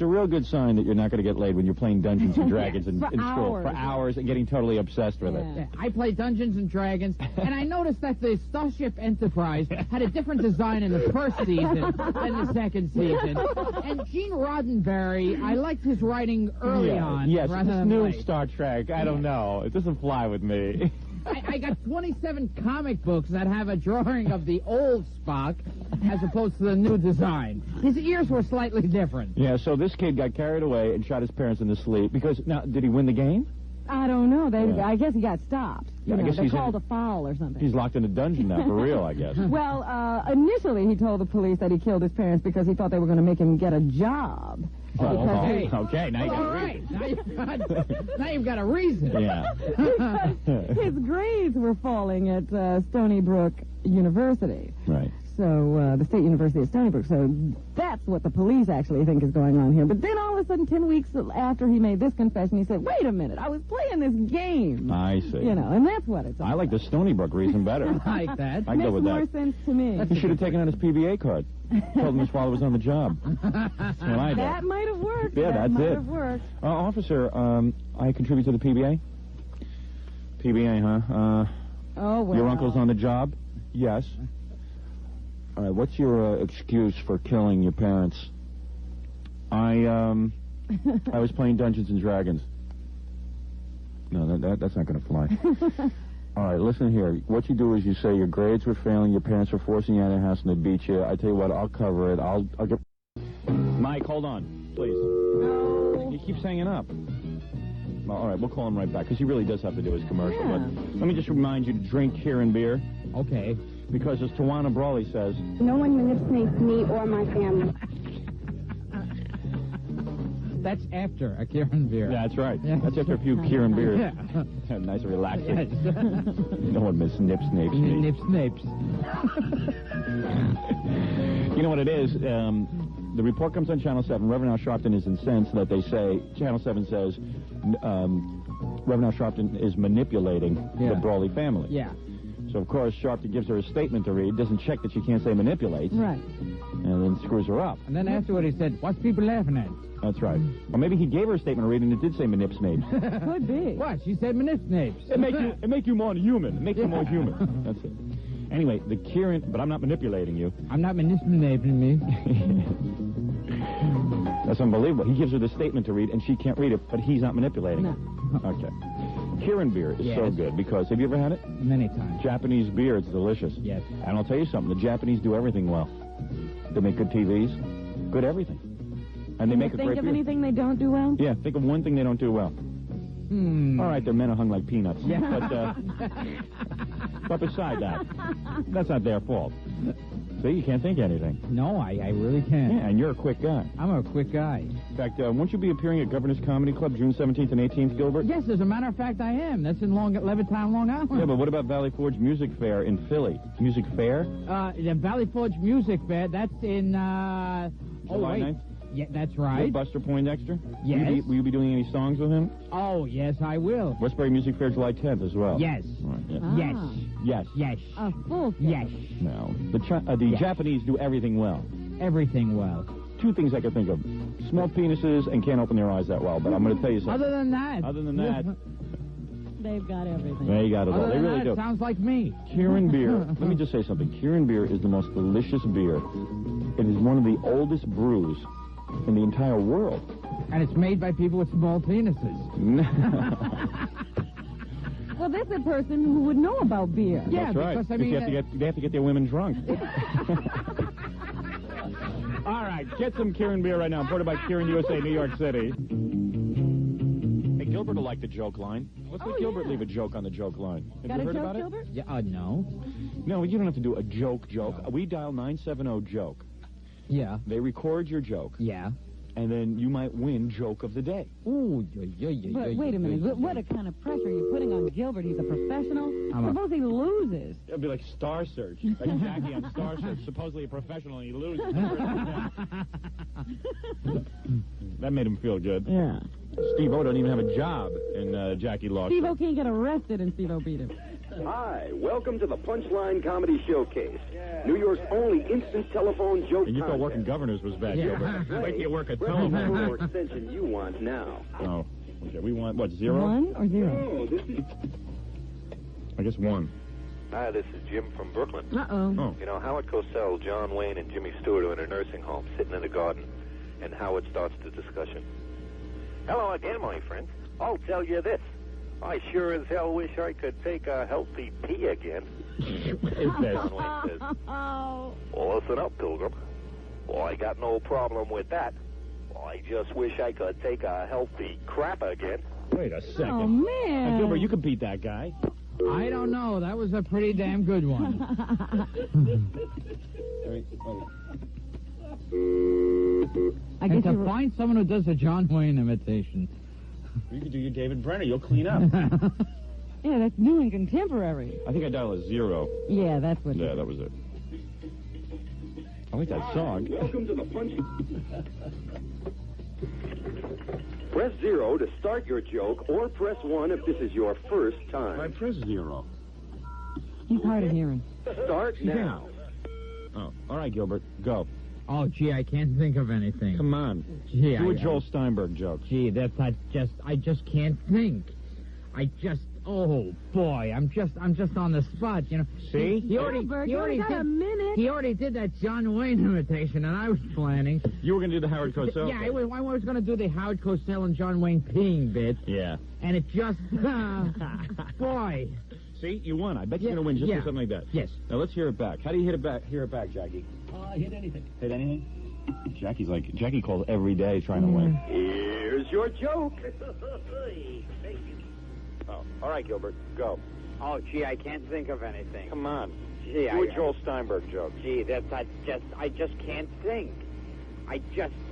real good sign that you're not going to get laid when you're playing Dungeons and Dragons in school hours. for hours and getting totally obsessed with Yeah. it. Yeah, I play Dungeons and Dragons, and I noticed that the Starship Enterprise had a different design in the first season than the second season. And Gene Roddenberry, I liked his writing early on. Yes, rather this than new late. Star Trek, I don't know. It doesn't fly with me. I got 27 comic books that have a drawing of the old Spock as opposed to the new design. His ears were slightly different. Yeah, so this kid got carried away and shot his parents in his sleep because, now, did he win the game? I don't know. Yeah. I guess he got stopped. Yeah, I You know, guess they he's in- called a foul or something. He's locked in a dungeon now, for real, I guess. Well, initially he told the police that he killed his parents because he thought they were going to make him get a job. Okay, now you got All a right. reason. Now you've got a reason. Yeah. His grades were falling at Stony Brook University. Right. So, the State University of Stony Brook. So that's what the police actually think is going on here. But then all of a sudden, 10 weeks after he made this confession, he said, wait a minute, I was playing this game. I see. You know, and that's what it's all I like the Stony Brook reason better. I like that. I can go Makes with more that. sense to me. He should have taken out his PBA card. Told him his father was on the job. That's what I did. That might have worked. Yeah, that that's might it. have worked. Officer, I contribute to the PBA. PBA, huh? Oh, well. Your uncle's on the job? Yes. All right, what's your excuse for killing your parents? I was playing Dungeons and Dragons. No, that's not going to fly. All right, listen here. What you do is you say your grades were failing, your parents were forcing you out of the house, and they beat you. I tell you what, I'll cover it. I'll get... Mike, hold on, please. No. He keeps hanging up. Well, all right, we'll call him right back, because he really does have to do his commercial. Yeah. But let me just remind you to drink Kieran beer, Okay. because as Tawana Brawley says... No one manipulates me or my family. That's after a Kieran beer. Yeah, that's right. Yeah. That's after a few Kieran beers. Yeah. Nice and relaxing. Yes. No one miss Nip Snapes. Nip snapes. You know what it is? The report comes on Channel 7. Reverend Al Sharpton is incensed that they say, Channel 7 says, Reverend Al Sharpton is manipulating the Brawley family. Yeah. So, of course, Sharpton gives her a statement to read, doesn't check that she can't say manipulates, Right. and then screws her up. And then afterward he said, what's people laughing at? That's right. Or maybe he gave her a statement to read and it did say manip snapes. Could be. What? She said manip snapes. It make you more human. It makes you more human. That's it. Anyway, the Kieran, but I'm not manipulating you. I'm not manipulating me. That's unbelievable. He gives her the statement to read, and she can't read it, but he's not manipulating it. Okay. Kieran beer is so good because, have you ever had it? Many times. Japanese beer, it's delicious. Yes. And I'll tell you something, the Japanese do everything well. They make good TVs, good everything. And they make a Think great of beer. anything they don't do well? Yeah, think of one thing they don't do well. All right, their men are hung like peanuts. Yeah. But beside that, that's not their fault. See, you can't think of anything. No, I really can't. Yeah, and you're a quick guy. I'm a quick guy. In fact, won't you be appearing at Governor's Comedy Club June 17th and 18th, Gilbert? Yes, as a matter of fact, I am. That's in Levittown, Long Island. Yeah, but what about Valley Forge Music Fair in Philly? Music Fair? The Valley Forge Music Fair, that's in, July 9th? Yeah, that's right. With Buster Poindexter? Yes. Will you be doing any songs with him? Oh, yes, I will. Westbury Music Fair July 10th as well. Yes. All right, yeah. Ah. Yes. Yes. Yes. A full Yes. No. The Japanese do everything well. Everything well. Two things I can think of. Small penises and can't open their eyes that well, but I'm going to tell you something. Other than that. They've got everything. They got it all. Other They than really that, do. it sounds like me. Kieran beer. Let me just say something. Kieran beer is the most delicious beer. It is one of the oldest brews in the entire world. And it's made by people with small penises. Well, this is a person who would know about beer. Yeah, That's right. because, I mean, they have to get their women drunk. All right, get some Kieran beer right now. Imported by Kieran USA, New York City. Hey, Gilbert will like the joke line. Let's let Gilbert leave a joke on the joke line. Have Got you a heard joke, about it? Gilbert? Yeah, no. No, you don't have to do a joke. We dial 970-JOKE. Yeah. They record your joke, Yeah. and then you might win Joke of the Day. Ooh, But wait a minute. What a kind of pressure you're putting on Gilbert. He's a professional. Suppose he loses. It'll be like Star Search. Like Jackie on Star Search. Supposedly a professional, and he loses. That made him feel good. Yeah. Steve-O don't even have a job in Jackie Law. Steve-O can't get arrested and Steve-O beat him. Hi, welcome to the Punchline Comedy Showcase, New York's only instant telephone joke And you thought contest. working governors was bad, Yeah. Gilbert. Wait till you work a Whatever phone telephone. or extension you want now. Oh, okay. We want, what, 0? 1 or 0? Oh, this is... I guess 1. Hi, this is Jim from Brooklyn. Uh-oh. Oh. You know, Howard Cosell, John Wayne, and Jimmy Stewart are in a nursing home, sitting in the garden, and Howard starts the discussion. Hello again, my friend. I'll tell you this. I sure as hell wish I could take a healthy pee again. John Wayne says, Oh. well, listen up, Pilgrim. Well, I got no problem with that. Well, I just wish I could take a healthy crap again. Wait a second. Oh, man. Now, Gilbert, you could beat that guy. I don't know. That was a pretty damn good one. I guess And to you were... find someone who does a John Wayne imitation. You could do your David Brenner. You'll clean up. Yeah, that's new and contemporary. I think I dialed a 0. Yeah, that's what... Yeah, that was it. I like that song. Welcome to the punch. Press 0 to start your joke, or press 1 if this is your first I time. press 0. He's hard of hearing. Start now. Oh, all right, Gilbert, go. Oh, gee, I can't think of anything. Come on. Gee, Do a Joel Steinberg joke. Gee, I just can't think. Oh boy, I'm just on the spot, you know. See? He already Gilbert, you only got a minute. He already did that John Wayne imitation, and I was planning. You were going to do the Howard Cosell. Yeah, I was going to do the Howard Cosell and John Wayne peeing bit, Yeah. and it just, boy. See, you won. I bet you're going to win just for something like that. Yes. Now let's hear it back. How do you hit it back? Hear it back, Jackie. Hit anything. Hit anything? Jackie calls every day trying to win. Here's your joke. Oh, all right, Gilbert, go. Oh, gee, I can't think of anything. Come on. Gee, Do a Joel Steinberg joke. Gee, I just can't think.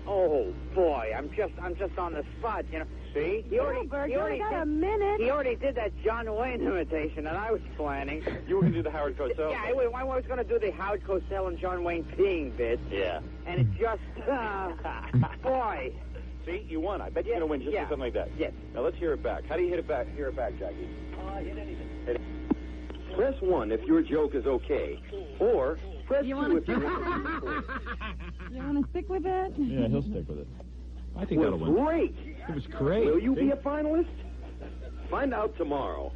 Oh boy, I'm just on the spot, you know. See? He already Gilbert, you only got a minute. He already did that John Wayne imitation, and I was planning. You were going to do the Howard Cosell. Yeah, I was going to do the Howard Cosell and John Wayne peeing bit. Yeah. And it just, boy. See, you won. I bet you're going to win just for something like that. Yes. Now let's hear it back. How do you hit it back? Hear it back, Jackie. Hit anything. Press 1 if your joke is okay, or press 2 if you You want to stick with that? Yeah, he'll stick with it. I think that'll win. Great. It was great. Will you be a finalist? Find out tomorrow.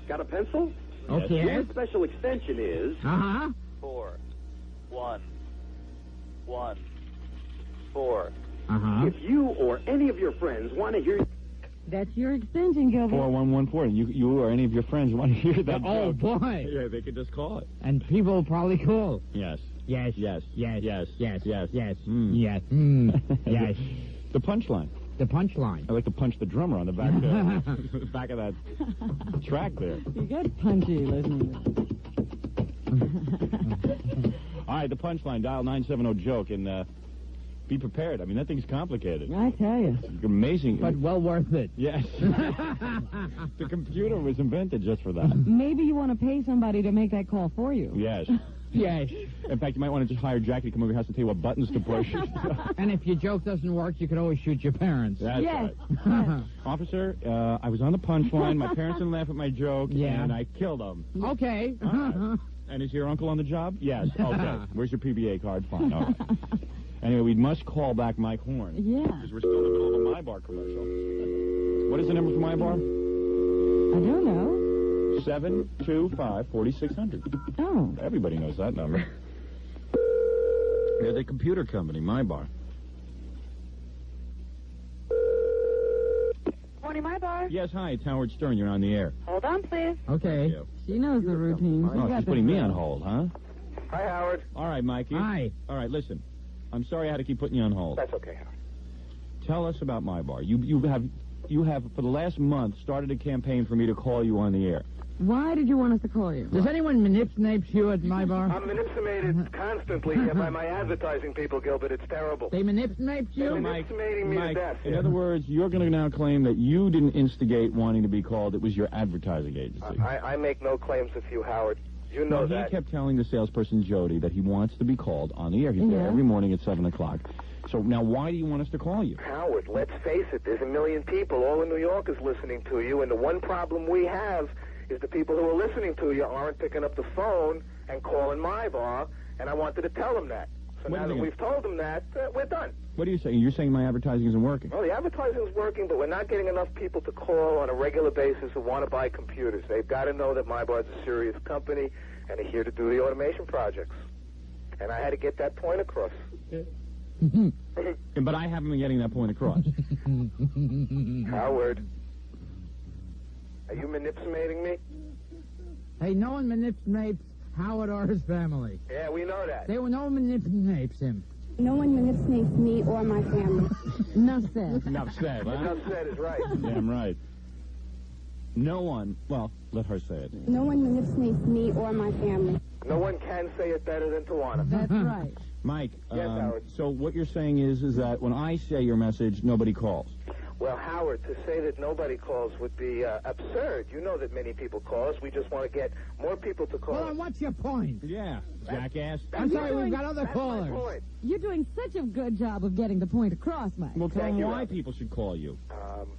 Got a pencil? Okay. Your special extension is 4, 1, 1, 4. If you or any of your friends want to hear... That's your extension, Gilbert. 4114. You or any of your friends want to hear that Oh, joke. boy. Yeah, they could just call it. And people will probably call. Yes. Yes. Yes. Yes. Yes. Yes. Yes. Yes. Mm. Yes. Yes. The punchline. The punchline. I like to punch the drummer on the back, back of that track there. You get punchy listening to it. All right, the punchline. Dial 970-JOKE and be prepared. I mean, that thing's complicated. I tell you. Amazing. But well worth it. Yes. The computer was invented just for that. Maybe you want to pay somebody to make that call for you. Yes. Yes. In fact, you might want to just hire Jackie to come over your house and tell you what buttons to push. And if your joke doesn't work, you can always shoot your parents. That's Yes. right. Officer, I was on the punchline. My parents didn't laugh at my joke, Yeah. and I killed them. Okay. All right. And is your uncle on the job? Yes. Okay. Where's your PBA card? Fine. All right. Anyway, we must call back Mike Horn. Yeah. Because we're still in the middle of a My Bar commercial. What is the number for My Bar? I don't know. 725-4600. Oh. Everybody knows that number. They're the computer company, My Bar. Morning, my bar. Yes, hi, it's Howard Stern. You're on the air. Hold on, please. Okay. Thank you. She knows the routine. Oh, she's putting me on hold, huh? Hi, Howard. All right, Mikey. Hi. All right, listen. I'm sorry I had to keep putting you on hold. That's okay, Howard. Tell us about My Bar. You have for the last month started a campaign for me to call you on the air. Why did you want us to call you? Does anyone manipulate you at my bar? I'm manipulated constantly by my advertising people, Gilbert. It's terrible. They manipulate you? They're manipulating me to death. In other words, you're going to now claim that you didn't instigate wanting to be called. It was your advertising agency. I make no claims of you, Howard. You know He that. kept telling the salesperson, Jody, that he wants to be called on the air. He's there Yeah. every morning at 7 o'clock. So now why do you want us to call you? Howard, let's face it. There's a million people. All in New York is listening to you, and the one problem we have is the people who are listening to you aren't picking up the phone and calling my bar, and I wanted to tell them that. So Wait a now that minute. we've told them that, we're done. What are you saying? You're saying my advertising isn't working? Well, the advertising is working, but we're not getting enough people to call on a regular basis who want to buy computers. They've got to know that my bar is a serious company, and they're here to do the automation projects. And I had to get that point across. But I haven't been getting that point across. Howard, are you manipulating me? Hey, no one manipulates Howard or his family. Yeah, we know that. No one manipulates him. No one manipulates me or my family. Enough said. Enough said, huh? Enough said is right. Damn right. No one, well, let her say it. No one manipulates me or my family. No one can say it better than Tawana. That's right. Mike, Yes, Howard. so what you're saying is that when I say your message, nobody calls. Well, Howard, to say that nobody calls would be absurd. You know that many people call us. We just want to get more people to call Well, us. then what's your point? Yeah, jackass. I'm sorry, we've got other That's my callers. point. You're doing such a good job of getting the point across, Mike. Well, tell Thank them you, why Robert. people should call you.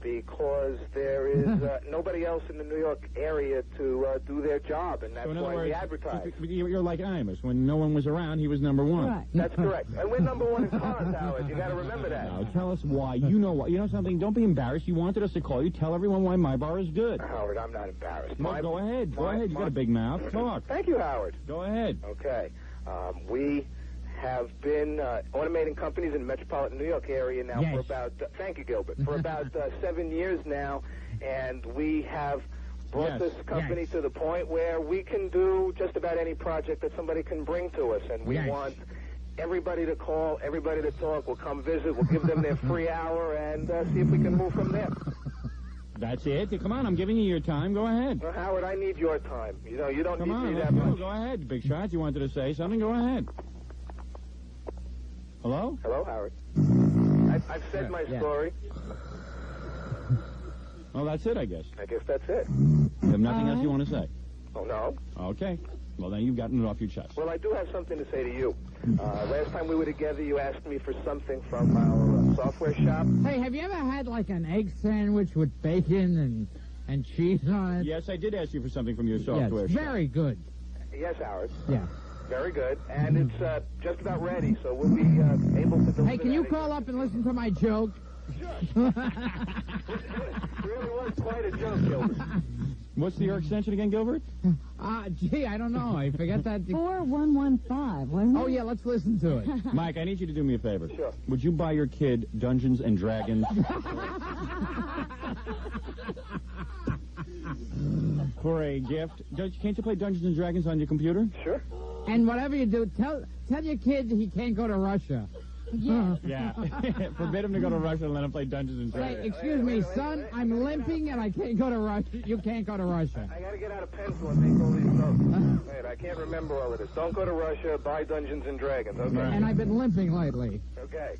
Because there is nobody else in the New York area to do their job, and that's So in other why we words, advertise. you're like Imus. When no one was around, he was number one. Right. That's correct. And we're number one in cars, Howard. You got to remember that. Now, tell us why. You know what? You know something? Don't be embarrassed. You wanted us to call you. Tell everyone why my bar is good. Howard, I'm not embarrassed. No, go ahead. Go ahead. You got a big mouth. Talk. Thank you, Howard. Go ahead. Okay. We have been automating companies in the metropolitan New York area now Yes. for about, thank you, Gilbert, for about 7 years now, and we have brought Yes. this company Yes. to the point where we can do just about any project that somebody can bring to us, and we Yes. want everybody to call, everybody to talk. We'll come visit, we'll give them their free hour, and see if we can move from there. That's it. Come on. I'm giving you your time. Go ahead. Well, Howard, I need your time. You know, you don't Come need on. me Let's that go. much. Go ahead. Big shot. You wanted to say something. Go ahead. Hello? Hello, Howard. I've said my Yeah. story. Well, that's it, I guess. I guess that's it. You have nothing else you want to say? Oh, no? Okay. Well, then you've gotten it off your chest. Well, I do have something to say to you. Last time we were together, you asked me for something from our software shop. Hey, have you ever had like an egg sandwich with bacon and cheese on it? Yes, I did ask you for something from your software Yes, shop. very good. Yes, Howard. Yeah. Very good. And it's just about ready, so we'll be able to deliver Hey, can you that call up and listen to my joke? It really was quite a joke, Gilbert. What's your extension again, Gilbert? Gee, I don't know. I forgot that. 4115, wasn't it? Oh, yeah, let's listen to it. Mike, I need you to do me a favor. Sure. Would you buy your kid Dungeons and Dragons for a gift? Can't you play Dungeons and Dragons on your computer? Sure. And whatever you do, tell your kid he can't go to Russia. Yeah. Yeah. Forbid him to go to Russia and let him play Dungeons and Say, Dragons. excuse me, son, I'm limping and I can't go to Russia. You can't go to Russia. I got to get out a pencil and make all these notes. Wait, I can't remember all of this. Don't go to Russia. Buy Dungeons and Dragons. Okay. Right. And I've been limping lately. Okay.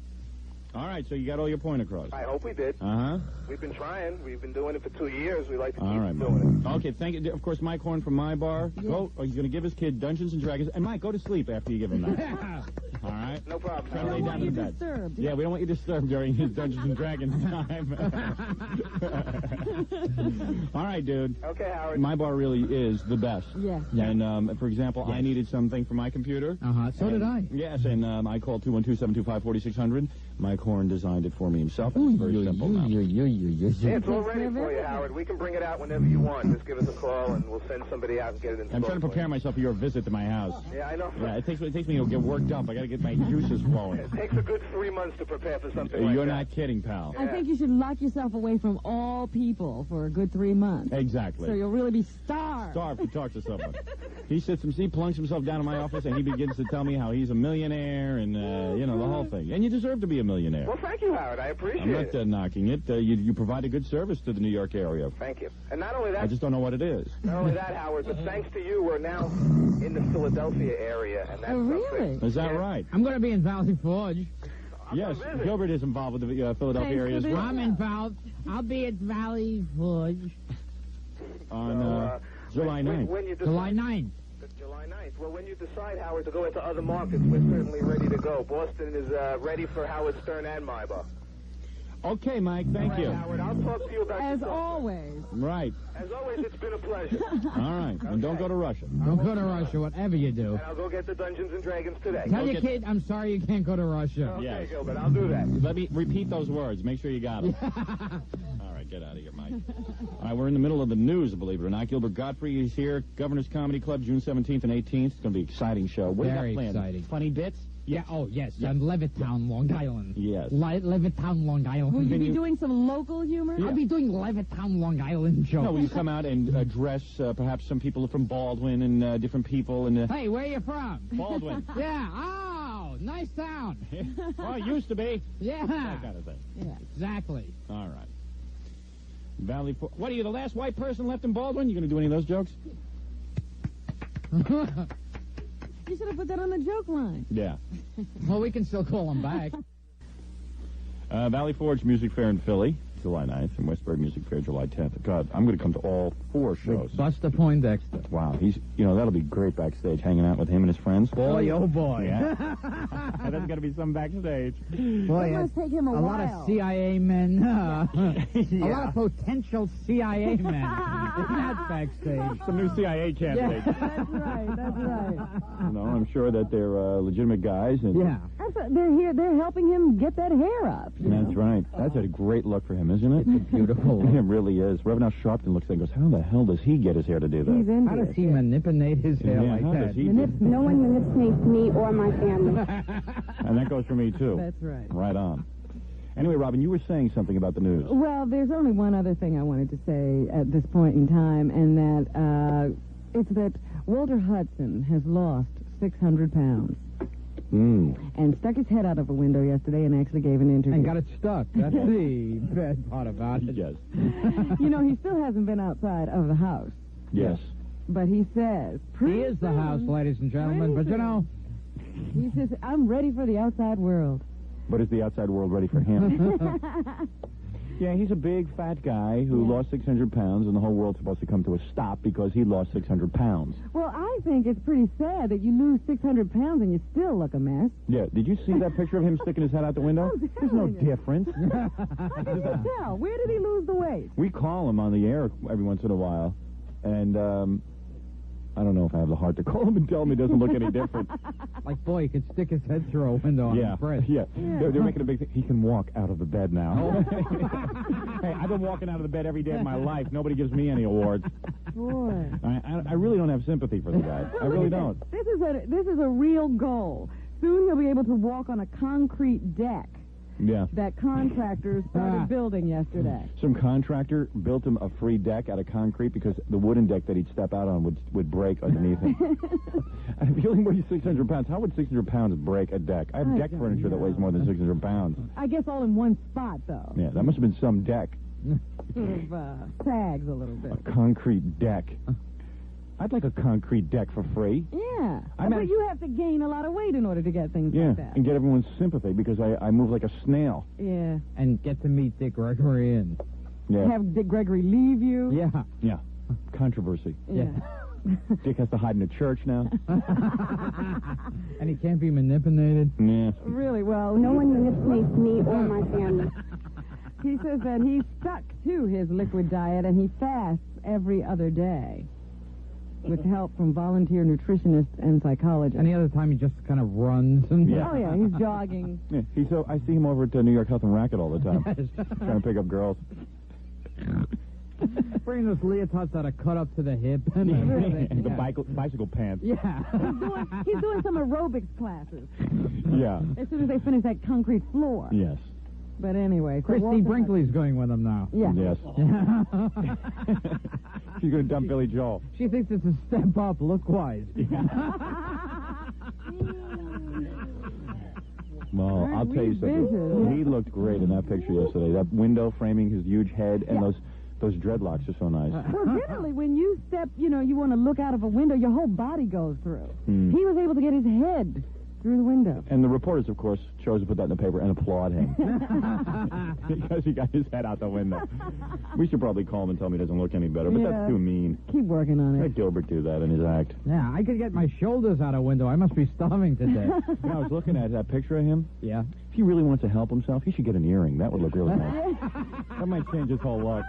All right, so you got all your point across. I hope we did. Uh-huh. We've been trying. We've been doing it for 2 years. We like to keep All right, doing Mike. Okay, thank you. Of course, Mike Horn from my bar. Go. He's going to give his kid Dungeons and Dragons. And Mike, go to sleep after you give him that. All right? it. No problem. Try to We lay don't down want you in bed. disturbed. Yeah, we don't want you disturbed during his Dungeons and Dragons time. All right, dude. Okay, Howard. My bar really is the best. Yeah. And, for example, I needed something for my computer. Uh-huh, so did I. Yes, and I called 212-725-4600. Mike Horn designed it for me himself. It's very simple now. Yeah, it's all ready for you, Howard. We can bring it out whenever you want. Just give us a call, and we'll send somebody out and get it installed. I'm trying to prepare myself for your visit to my house. Yeah, I know. Yeah, it takes me to get worked up. I got to get my juices flowing. It takes a good 3 months to prepare for something like You're that. not kidding, pal. I think you should lock yourself away from all people for a good 3 months. Exactly. So you'll really be starved. Starved to talk to someone. He plunks himself down in my office, and he begins to tell me how he's a millionaire and, the whole thing. And you deserve to be a millionaire. Well, thank you, Howard. I appreciate I'm not it. knocking it. You provide a good service to the New York area. Thank you. And not only I that, just don't know what it is. not only that, Howard, but thanks to you, we're now in the Philadelphia area, and that's Oh, really? something. Is that Yeah. right? I'm going to be in Valley Forge. Yes, gonna visit. Gilbert is involved with the Philadelphia Thanks area as for the- well. I'm involved. I'll be at Valley Forge On July 9th. When you decide, July 9th. July 9th. Well, when you decide, Howard, to go into other markets, we're certainly ready to go. Boston is ready for Howard Stern and my bar. Okay, Mike, thank you. Howard, I'll talk to you about As your software. always. Right. As always, it's been a pleasure. All right. And don't go to Russia. Don't go to Russia, whatever you do. And I'll go get the Dungeons and Dragons today. Tell your get- kid, I'm sorry you can't go to Russia. Okay, Yes. Gilbert, I'll do that. Let me repeat those words. Make sure you got them. All right, get out of here, Mike. All right, we're in the middle of the news, believe it or not. Gilbert Gottfried is here. Governor's Comedy Club, June 17th and 18th. It's going to be an exciting show. What do Very you got planned? exciting. Funny bits? Yeah, oh, yes, on Levittown, Long Island. Yes. Levittown, Long Will Island. you be doing some local humor? I'll be doing Levittown, Long Island jokes. No, will you come out and address perhaps some people from Baldwin and different people and Hey, where you from? Baldwin? Yeah, oh, nice town. Well, it used to be. Yeah, That kind of thing. Yeah. exactly. All right. Valley Forge. What are you, the last white person left in Baldwin? You going to do any of those jokes? You should have put that on the joke line. Yeah. Well, we can still call him back. Valley Forge Music Fair in Philly, July 9th, and Westbury Music Fair, July 10th. God, I'm going to come to all 4 shows. With Buster Poindexter. Wow, that'll be great backstage, hanging out with him and his friends. Boy, oh boy. Yeah. That's going to be some backstage. Boy, It must take him a lot while. of CIA men. A lot of potential CIA men. Isn't that backstage? Some new CIA candidates. That's right. I'm sure that they're legitimate guys. And Yeah. They're here. They're helping him get that hair up. That's right. That's a great look for him, isn't it? It's beautiful. It really is. Reverend Al Sharpton looks at it and goes, how the hell does he get his hair to do that? He's into How does it. he manipulate his hair Yeah, like how that? does he No one manipulates me or my family. And that goes for me, too. That's right. Right on. Anyway, Robin, you were saying something about the news. Well, there's only one other thing I wanted to say at this point in time, and that it's that Walter Hudson has lost 600 pounds. And stuck his head out of a window yesterday and actually gave an interview. And got it stuck. That's the bad part about it. Yes. He still hasn't been outside of the house. Yes. But he says... He is the house, ladies and gentlemen. But, He says, I'm ready for the outside world. But is the outside world ready for him? Yeah, he's a big, fat guy who lost 600 pounds, and the whole world's supposed to come to a stop because he lost 600 pounds. Well, I think it's pretty sad that you lose 600 pounds and you still look a mess. Yeah, did you see that picture of him sticking his head out the window? There's no difference. How can you tell? Where did he lose the weight? We call him on the air every once in a while, and I don't know if I have the heart to call him and tell him he doesn't look any different. Like, boy, he could stick his head through a window on his breast. Yeah. They're making a big thing. He can walk out of the bed now. Hey, I've been walking out of the bed every day of my life. Nobody gives me any awards. Boy. I really don't have sympathy for the guy. I really don't. This is a real goal. Soon he'll be able to walk on a concrete deck Yeah. that contractors started building yesterday. Some contractor built him a free deck out of concrete because the wooden deck that he'd step out on would break underneath him. And if he only weighs 600 pounds, how would 600 pounds break a deck? I have deck furniture that weighs more than 600 pounds. I guess all in one spot, though. Yeah, that must have been some deck. Sort of sags a little bit. A concrete deck. I'd like a concrete deck for free. Yeah. I But mean- you have to gain a lot of weight in order to get things Yeah, like that. and get everyone's sympathy because I move like a snail. Yeah. And get to meet Dick Gregory and... Yeah. Have Dick Gregory leave you. Yeah. Yeah. Controversy. Yeah. Dick has to hide in a church now. And he can't be manipulated. Yeah. Really, well, No one manipulates me or my family. he says that he's stuck to his liquid diet and he fasts every other day with help from volunteer nutritionists and psychologists. Any other time he just kind of runs and... Oh, yeah, he's jogging. Yeah. I see him over at New York Health and Racket all the time. Trying to pick up girls. Bringing those leotards that are cut up to the hip. And And the bicycle pants. Yeah. He's doing some aerobics classes Yeah. as soon as they finish that concrete floor. Yes. But anyway. So Christy Walter Brinkley's going with him now. Yeah. Yes. She's going to dump Billy Joel. She thinks it's a step up look-wise. Well, I'll tell you something. He looked great in that picture yesterday. That window framing his huge head and those dreadlocks are so nice. Well, generally, when you step, you want to look out of a window, your whole body goes through. He was able to get his head through the window. And the reporters, of course, chose to put that in the paper and applaud him. Because he got his head out the window. We should probably call him and tell him he doesn't look any better, but that's too mean. Keep working on it. Let Gilbert do that in his act. Yeah, I could get my shoulders out a window. I must be starving to death. I was looking at that picture of him. Yeah. If he really wants to help himself, he should get an earring. That would look really nice. That might change his whole look.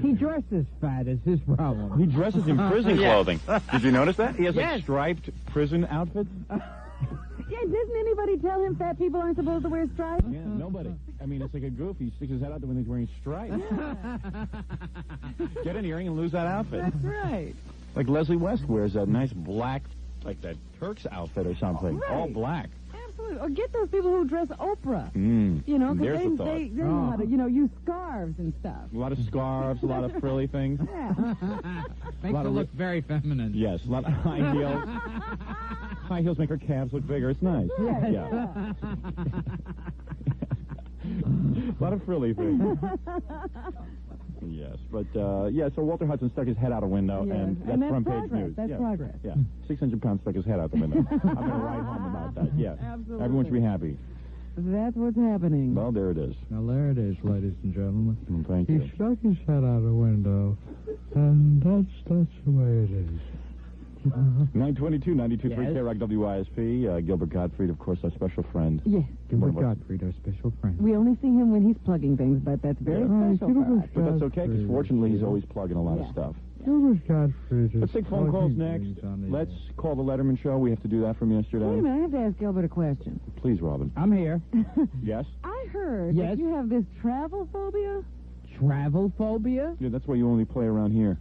He dresses fat is his problem. He dresses in prison clothing. Did you notice that? He has Yes. like striped prison outfits. Yeah, doesn't anybody tell him fat people aren't supposed to wear stripes? Yeah, nobody. I mean, it's like a goof. He sticks his head out when he's wearing stripes. Get an earring and lose that outfit. That's right. Like Leslie West wears that nice black, like that Turk's outfit or something. Right. All black. Absolutely. Or get those people who dress Oprah. There's Because the thought. they know how to, use scarves and stuff. A lot of scarves, a lot of frilly things. Yeah. Makes her look very feminine. Yes, a lot of high heels. High heels make her calves look bigger. It's nice. Yeah. Yeah. A lot of frilly things. Yes, but, so Walter Hudson stuck his head out a window, Yeah. and that's front page progress. news. That's yeah. progress. Yeah, 600 pounds stuck his head out the window. I'm going to write home about that, yeah. Absolutely. Everyone should be happy. That's what's happening. Well, there it is. Now, there it is, ladies and gentlemen. Thank He you. stuck his head out a window, and that's the way it is. 922, 92.3 Yes. KROC WISP. Gilbert Gottfried, of course, our special friend. Yes. Gilbert What- Gottfried, our special friend. We only see him when he's plugging things, but that's very Yeah. special for us. But that's okay, because fortunately he's always plugging a lot of Yeah. stuff. Gilbert Gottfried is Let's take phone calls plugging next. things on the Let's call the Letterman Show. We have to do that from Wait a yesterday. minute, I have to ask Gilbert a question. Please, Robin. I'm here. Yes? I heard Yes? that you have this travel phobia. Travel phobia? Yeah, that's why you only play around here.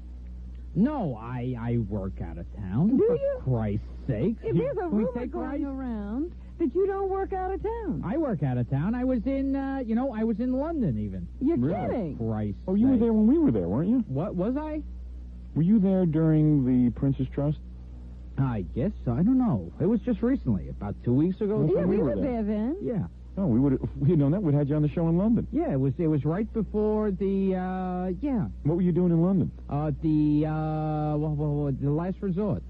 No, I work out of town. Do for you? Christ's sake. If there's a We rumor take going Christ? around that you don't work out of town. I work out of town. I was in, I was in London even. You're Really? kidding. Christ. Oh, you were there when we were there, weren't you? What was I? Were you there during the Prince's Trust? I guess so. I don't know. It was just recently, about 2 weeks ago. Yeah, we we were were there then. Yeah. Oh, if we had known that, we'd had you on the show in London. Yeah, it was right before the What were you doing in London? the Last Resort.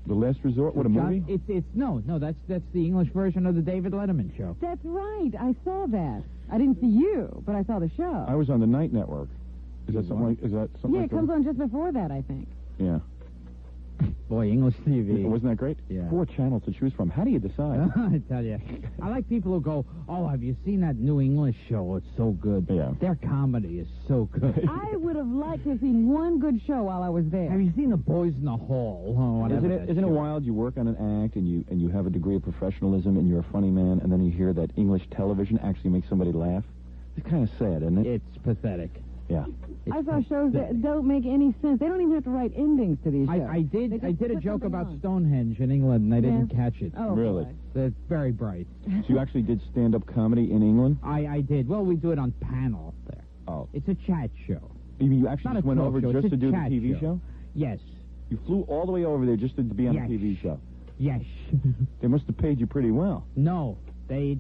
The Last Resort? What, a John- movie? It's no, that's the English version of the David Letterman show. That's right. I saw that. I didn't see you, but I saw the show. I was on the Night Network. Is that something Yeah, like it comes on just before that, I think. Yeah. Boy, English TV. Wasn't that great? Yeah. 4 channels to choose from. How do you decide? I tell you, I like people who go, "Oh, have you seen that new English show? It's so good." Yeah. Their comedy is so good. I would have liked to have seen one good show while I was there. Have you seen The Boys in the Hall? Oh, whatever that Isn't it show is. wild? You work on an act and you have a degree of professionalism and you're a funny man, and then you hear that English television actually makes somebody laugh. It's kind of sad, isn't it? It's pathetic. Yeah. I saw shows that don't make any sense. They don't even have to write endings to these shows. I They did just a put joke something about on. Stonehenge in England, and I didn't catch it. Oh, Really? boy. It's very bright. So you actually did stand-up comedy in England? I did. Well, we do it on panel there. Oh. It's a chat show. You actually Not just a went talk over show, just it's to a do the chat TV show? Yes. You flew all the way over there just to be on Yes. a TV show? Yes. They must have paid you pretty well. No. They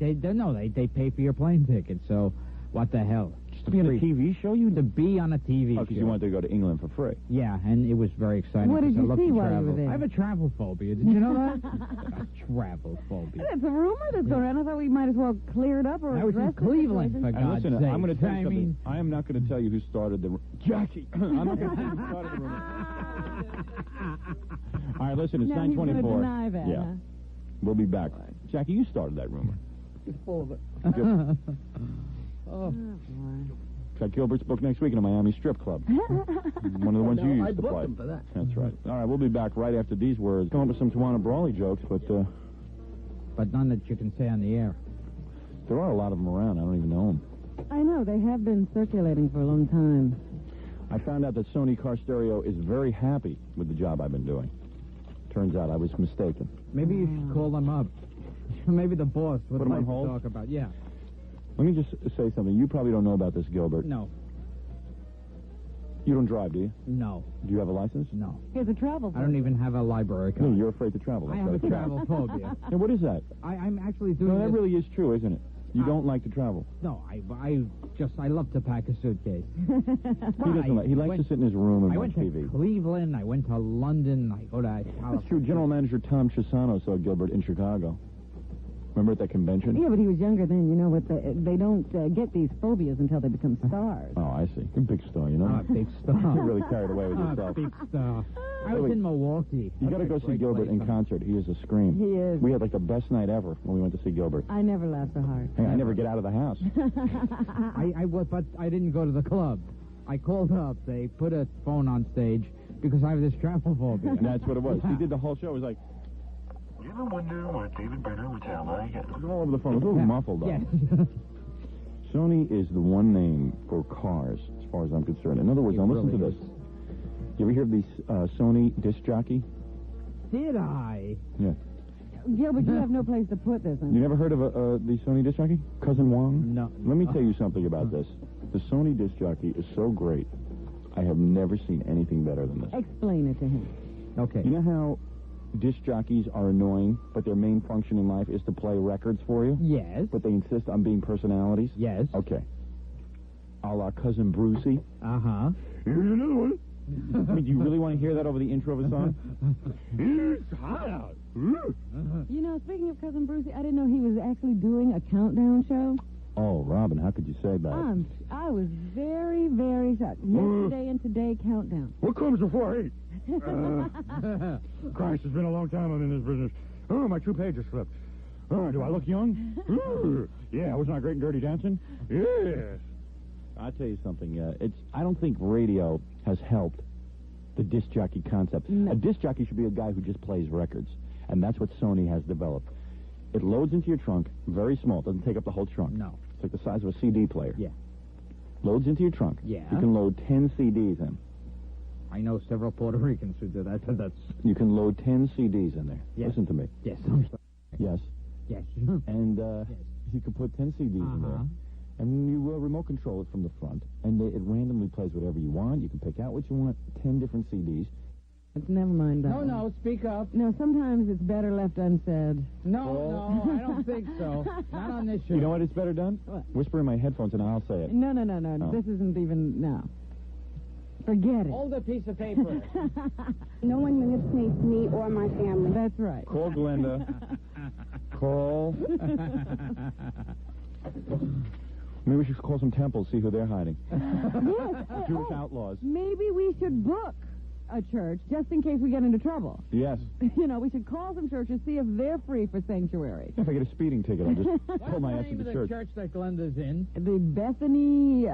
pay for your plane ticket, so what the hell? Just to be on a Free. TV show? To be on a TV Oh, show. because you wanted to go to England for free. Yeah, and it was very exciting. What did 'cause I you love see to while you travel. were there? I have a travel phobia. Did you know that? A travel phobia. That's a rumor that's going around. I thought we might as well clear it up or I was in address the Cleveland, situation. for And God's listen, sake. I'm going to tell you I something. mean- I am not going to tell you who started the... Jackie! I'm not going to tell you who started the rumor. All right, listen, it's Now he's gonna 9:24. deny that, Yeah. huh? We'll be back. Jackie, you started that rumor. full of it. Oh, boy. Got Gilbert's book next week in a Miami strip club. One of the ones you used to play. for that. That's right. All right, we'll be back right after these words. Come up with some Tawana Brawley jokes, but But none that you can say on the air. there are a lot of them around. I don't even know them. I know. They have been circulating for a long time. I found out that Sony Car Stereo is very happy with the job I've been doing. Turns out I was mistaken. Maybe you should call them up. Maybe the boss would Put 'em like on to hold? talk about. Yeah. Let me just say something. You probably don't know about this, Gilbert. No. You don't drive, do you? No. Do you have a license? No. He has a travel I don't even have a library No, card. you're afraid to travel. I That's have a what it's travel about. phobia. And what is that? I'm actually doing No, that this- really is true, isn't it? You don't like to travel. No, I love to pack a suitcase. He doesn't like. He likes to sit in his room and I watch went to TV. Cleveland. I went to London. I go to California. That's true. General Manager Tom Chisano saw Gilbert in Chicago. Remember at that convention? Yeah, but he was younger then, you know, but they don't get these phobias until they become stars. Oh, I see. You're a big star, you know? Ah, big star. You're really carried away with Ah, yourself. big star. I was Wait. in Milwaukee. You got to go see Gilbert in concert. He is a scream. He is. We had like the best night ever when we went to see Gilbert. I never laughed so hard. Hey, I never get out of the house. But I didn't go to the club. I called up. They put a phone on stage because I have this travel phobia. And that's what it was. He did the whole show. It was like, You ever wonder what David Brenner would sound like? it was all over the phone. It was a little muffled, though. Yes. Sony is the one name for cars, as far as I'm concerned. In other words, It now listen to really this. You ever hear of the Sony disc jockey? Did I? Yeah. Gilbert, you have no place to put this. You never heard of the Sony disc jockey? Cousin Wong? No. Let me tell you something about this. The Sony disc jockey is so great. I have never seen anything better than this. Explain it to him. Okay. You know how disc jockeys are annoying, but their main function in life is to play records for you? Yes. But they insist on being personalities? Yes. Okay. a la Cousin Brucey. Uh-huh. Here's another one. I mean, do you really want to hear that over the intro of a song? It's hot out. You know, speaking of Cousin Brucey, I didn't know he was actually doing a countdown show. Oh, Robin, how could you say that? I was very, very shocked. Yesterday and today countdown. What comes before 8? Christ, it's been a long time I'm in this business. Oh, my 2 pages slipped. Oh, do I look young? Yeah, wasn't I great and dirty dancing? Yes. I'll tell you something. I don't think radio has helped the disc jockey concept. No. A disc jockey should be a guy who just plays records, and that's what Sony has developed. It loads into your trunk, very small. It doesn't take up the whole trunk. No. It's like the size of a CD player. Yeah. Loads into your trunk. Yeah. You can load 10 CDs in. I know several Puerto Ricans who do that. You can load 10 CDs in there. Yes. Listen to me. Yes, I'm sorry. Yes. Yes. And Yes. you can put 10 CDs in there. And you will remote control it from the front. And it randomly plays whatever you want. You can pick out what you want, 10 different CDs. Never mind that. No, speak up. No, sometimes it's better left unsaid. No, I don't think so. Not on this show. You know what it's better done? What? Whisper in my headphones and I'll say it. No. Oh. This isn't even, no. Forget it. Hold a piece of paper. No one manipulates me or my family. That's right. Call Glenda. Call. Maybe we should call some temples, see who they're hiding. Yes. Jewish outlaws. Maybe we should book a church just in case we get into trouble. Yes. You know, we should call some churches, see if they're free for sanctuary. If I get a speeding ticket, I'll just What's pull my the ass name to of the the church. church that Glenda's in? The Bethany,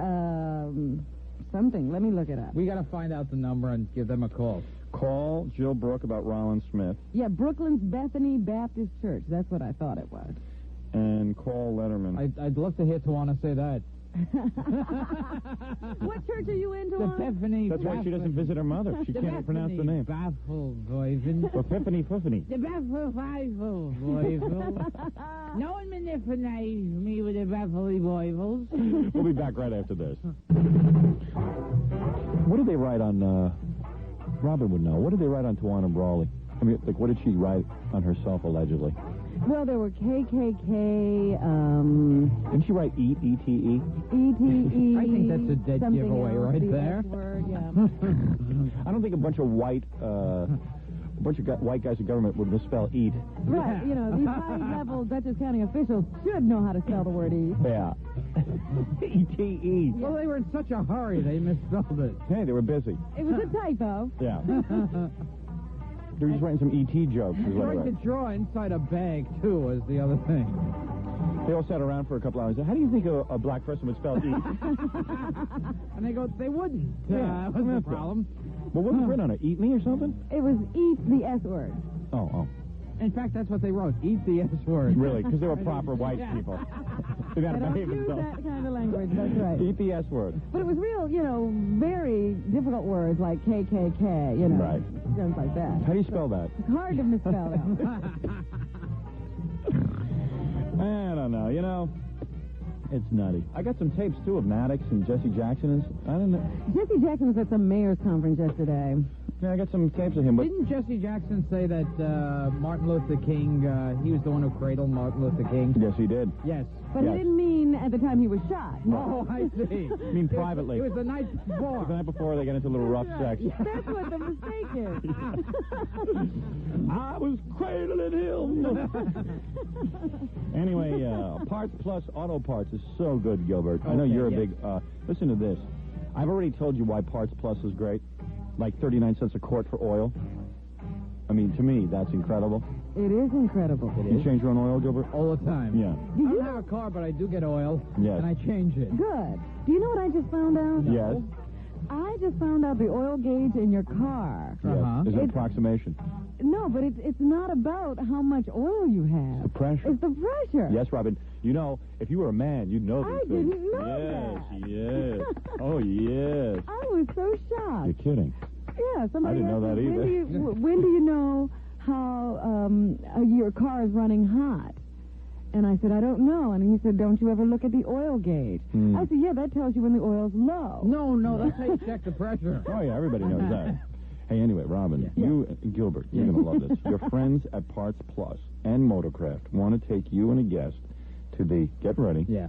something. Let me look it up. We got to find out the number and give them a call. Call Jill Brooke about Rollins Smith. Yeah, Brooklyn's Bethany Baptist Church. That's what I thought it was. And call Letterman. I'd love to hear Tawana say that. What church are you in, The Tawana? Bethany. That's why she doesn't visit her mother. She can't pronounce the name. Epiphany Fiffany. The Bethel Boyville. No one manipulates me with the Bethel Boyvils. We'll be back right after this. What did they write on, Robin would know. What did they write on Tawana Brawley? I mean, like, what did she write on herself, allegedly? Well, there were KKK, Didn't she write EAT, E-T-E? ETE. I think that's a dead something giveaway else, right the there. F word, yeah. I don't think a bunch of white guys in government would misspell eat. Right, you know, these high-level Dutchess County officials should know how to spell the word eat. Yeah. E-T-E. Well, they were in such a hurry, they misspelled it. Hey, they were busy. It was a typo. Yeah. They were just writing some E.T. jokes. Is what I Tried to read. draw inside a bag, too, was the other thing. They all sat around for a couple hours. How do you think a black person would spell eat? And they go, they wouldn't. Yeah, That was the that's right. problem. Well, what was written on it? Eat me or something? It was eat the S word. Oh. In fact, that's what they wrote. Eat the S word. Really? Because they were proper white Yeah. people. They got They to don't behave use themselves. that kind of language, that's right. Eat the S word. But it was real, you know, very difficult words like KKK, you know. Right. Things like that. How do you spell that? It's hard to misspell out. I don't know. You know, it's nutty. I got some tapes, too, of Maddox and Jesse Jackson. I don't know. Jesse Jackson was at some mayor's conference yesterday. Yeah, I got some tapes of him, but... Didn't Jesse Jackson say that Martin Luther King, he was the one who cradled Martin Luther King? Yes, he did. Yes. But Yes. he didn't mean at the time he was shot. Oh, I see. I mean, privately. It was the night It was before. the night before they got into a little rough sex. That's what the mistake is. I was cradling him. Anyway, Parts Plus Auto Parts is so good, Gilbert. I know Okay, you're a yes. big... listen to this. I've already told you why Parts Plus is great. Like 39 cents a quart for oil. I mean, to me, that's incredible. It is incredible. You change your own oil, Gilbert? All the time. Yeah. Do I you? don't have a car, but I do get oil. Yes. And I change it. Good. Do you know what I just found out? Yes. I just found out the oil gauge in your car. Uh-huh. Is it It's- approximation? No, but it's not about how much oil you have. The pressure. It's the pressure. Yes, Robin. You know, if you were a man, you'd know these I things. didn't know Yes, yes. Oh, yes. I was so shocked. You're kidding. Yeah, somebody I didn't know asked that me, either. when do you know how your car is running hot? And I said, I don't know. And he said, don't you ever look at the oil gauge? Hmm. I said, yeah, that tells you when the oil's low. No, that's how you check the pressure. Oh, yeah, everybody knows that. Hey, anyway, Robin, you, Gilbert, you're going to love this. Your friends at Parts Plus and Motorcraft want to take you and a guest to the, get ready, Yeah.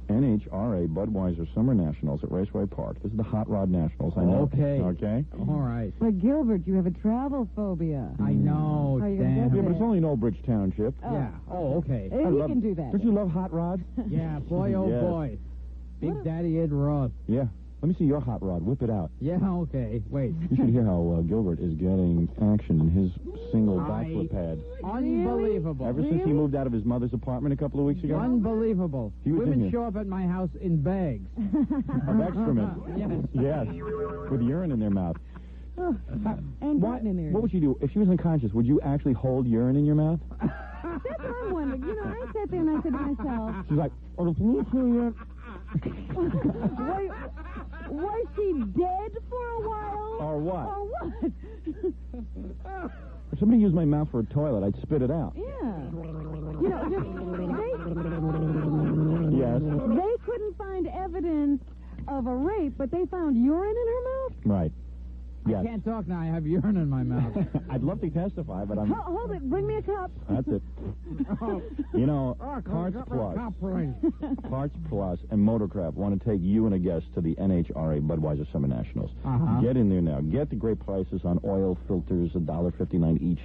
NHRA Budweiser Summer Nationals at Raceway Park. This is the Hot Rod Nationals. I know. Okay. Okay? All right. But Gilbert, you have a travel phobia. I know, How are you gonna damn. get Yeah, but there? it's only in Old Bridge Township. Yeah. Oh, okay. Hey, he can do that. Don't you love Hot Rod? Yeah, boy, oh, Yes. boy. Big Daddy Ed Roth. Yeah. Let me see your Hot Rod. Whip it out. Yeah, okay. Wait. You should hear how Gilbert is getting action in his single backflip pad. Unbelievable. Ever since he moved out of his mother's apartment a couple of weeks ago. Unbelievable. He was in Women here. show up at my house in bags. Of excrement. Yes. Yes. With urine in their mouth. And gotten in there. What would you do? If she was unconscious, would you actually hold urine in your mouth? That's what I wondered. You know, I sat there and I said to myself, She's like, oh, the police are here. was she dead for a while? Or what? Or what? If somebody used my mouth for a toilet, I'd spit it out. Yeah. You know, Yes. they couldn't find evidence of a rape, but they found urine in her mouth? Right. Yes. I can't talk now. I have urine in my mouth. I'd love to testify, but I'm... Hold it. Bring me a cup. That's it. You know, Parts Plus, Parts Plus and Motorcraft want to take you and a guest to the NHRA Budweiser Summer Nationals. Get in there now. Get the great prices on oil filters, $1.59 each.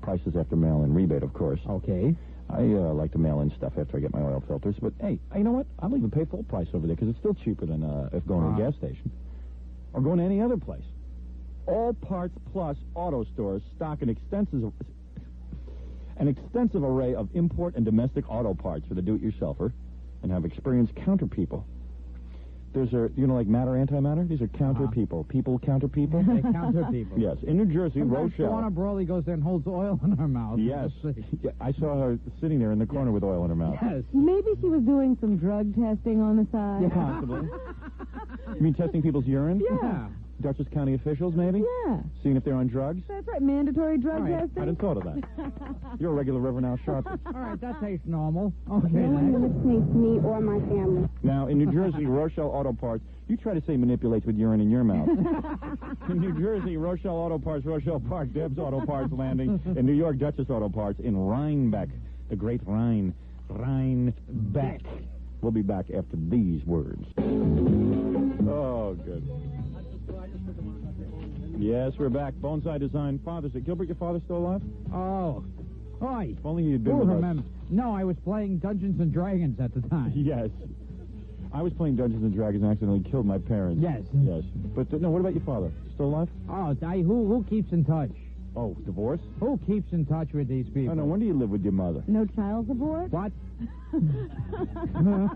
Prices after mail-in rebate, of course. Okay. I like to mail in stuff after I get my oil filters, but hey, you know what? I'll even pay full price over there because it's still cheaper than if going to a gas station or going to any other place. All Parts Plus auto stores stock an extensive array of import and domestic auto parts for the do-it-yourselfer and have experienced counter people. There's like matter, antimatter? These are counter people. People counter people? They counter people. Yes. In New Jersey, Sometimes Rochelle. Tawana Brawley goes there and holds oil in her mouth. Yes. Yeah, I saw her sitting there in the corner with oil in her mouth. Yes. Maybe she was doing some drug testing on the side. Yeah, possibly. You mean testing people's urine? Yeah. Dutchess County officials, maybe? Yeah. Seeing if they're on drugs? That's right. Mandatory drug I testing. hadn't thought of that. You're a regular River Now Sharpie. All right, that tastes normal. Okay, No one next. imitates me or my family. Now, in New Jersey, Rochelle Auto Parts, you try to say manipulates with urine in your mouth. In New Jersey, Rochelle Auto Parts, Rochelle Park, Deb's Auto Parts Landing. In New York, Dutchess Auto Parts. In Rhinebeck, the great Rhinebeck. We'll be back after these words. Oh, good. Yes, we're back. Bonsai Design, Father's Day. Gilbert, your father's still alive? Oh. Oi. If only he'd been Who with us. remember? No, I was playing Dungeons and Dragons at the time. Yes. I was playing Dungeons and Dragons and accidentally killed my parents. Yes. Yes. But, no, what about your father? Still alive? Oh, who keeps in touch? Oh, divorce? Who keeps in touch with these people? Oh, no wonder you live with your mother. No child support? What? Come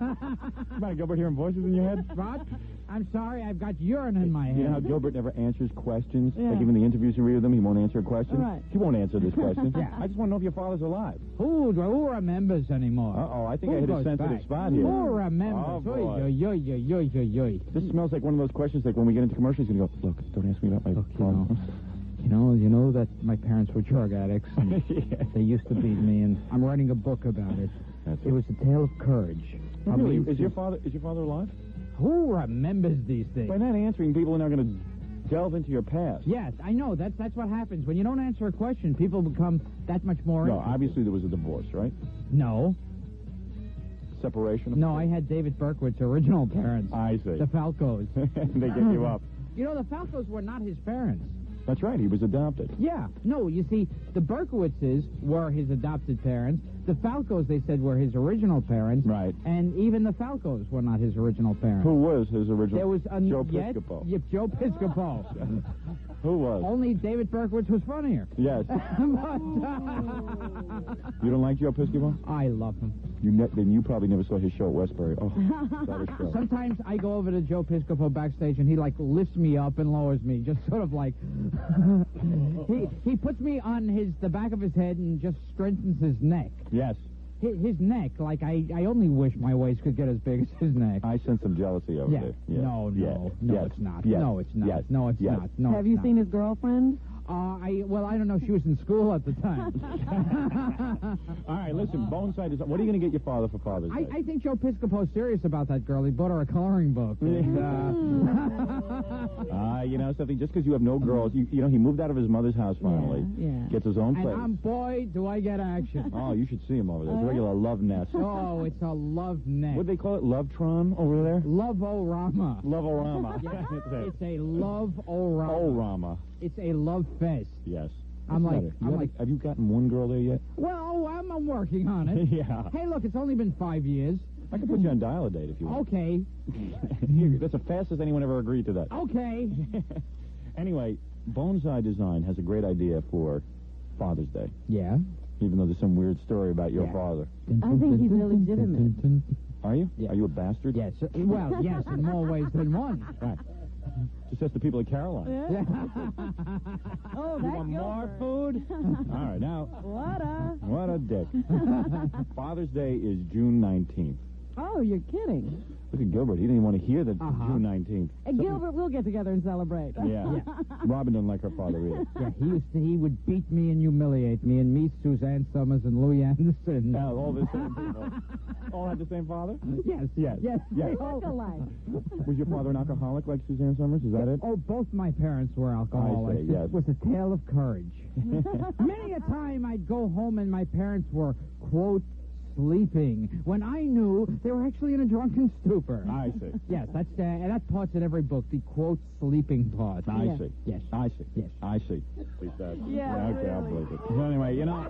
on, Gilbert, hearing voices in your head? What? I'm sorry, I've got urine in my head. You know how Gilbert never answers questions? Yeah. Like even the interviews you read with him, he won't answer a question? Right. He won't answer this question. Yeah. I just want to know if your father's alive. Who remembers anymore? Uh-oh, I think Who I hit a goes sensitive back? spot here. Who remembers? Oh, boy. Oy, oy, oy, oy, oy, oy. This smells like one of those questions like when we get into commercials, he's going to go, look, don't ask me about my phone. You know that my parents were drug addicts. And Yeah. They used to beat me, and I'm writing a book about it. It was a tale of courage. Really? Is your father alive? Who remembers these things? By not answering, people are now going to delve into your past. Yes, I know. That's what happens. When you don't answer a question, people become that much more No, interested. obviously there was a divorce, right? No. Separation? No, I had David Berkowitz's original parents. I see. The Falcos. They get you up. You know, the Falcos were not his parents. That's right, he was adopted. Yeah. No, you see, the Berkowitzes were his adopted parents. The Falcos, they said, were his original parents. Right. And even the Falcos were not his original parents. Who was his original? There was Joe yet, Piscopo. Yep, Joe Piscopo. Who was? Only David Berkowitz was funnier. Yes. You don't like Joe Piscopo? I love him. Then you probably never saw his show at Westbury. Oh, that is show. Sometimes I go over to Joe Piscopo backstage and he lifts me up and lowers me, just sort of like he puts me on the back of his head and just strengthens his neck. Yes. His neck, like I only wish my waist could get as big as his neck. I sense some jealousy over there. Yes. No, Yes. no, Yes. it's not. Yes. No, it's not. Yes. No, it's Yes. not. No, Have you seen his girlfriend? Well, I don't know. She was in school at the time. All right, listen, Boneside is... What are you going to get your father for Father's Day? I think Joe Piscopo's serious about that girl. He bought her a coloring book. And, you know something? Just because you have no girls, you know, he moved out of his mother's house finally. Yeah. Gets his own place. And boy, do I get action. Oh, you should see him over there. It's a regular love nest. Oh, it's a love nest. What do they call it? Lovetron over there? Love-O-Rama. Love-O-Rama. It's a love-O-Rama. O-Rama. It's a love fest. Yes. I'm like, have you gotten one girl there yet? Well, I'm working on it. Yeah. Hey, look, it's only been 5 years. I can put you on Dial-A-Date if you want. Okay. That's the fastest anyone ever agreed to that. Okay. Anyway, Bonsai Design has a great idea for Father's Day. Yeah? Even though there's some weird story about your father. I think he's illegitimate. Are you? Yeah. Are you a bastard? Yes. Well, yes, in more ways than one. Right. Just ask the people at Caroline. Yeah. Oh, You want more food? All right, now. What a dick. Father's Day is June 19th. Oh, you're kidding. Look at Gilbert. He didn't even want to hear that June 19th. Gilbert, we'll get together and celebrate. Yeah. Robin doesn't like her father either. Yeah, he would beat me and humiliate me, and me, Suzanne Summers, and Louis Anderson. Yeah, all the same people. All had the same father? Yes. Yes. Yes. Yes. Look alike. Was your father an alcoholic like Suzanne Summers? Is that it? Oh, both my parents were alcoholics. I see, yes. It was a tale of courage. Many a time I'd go home and my parents were, quote, sleeping, when I knew they were actually in a drunken stupor. I see. Yes, that part's in every book, the quote, sleeping part. I see. Yes. I see. Yes. I see. Please, Dad. Yeah, okay, I'll really. believe it. So anyway, you know.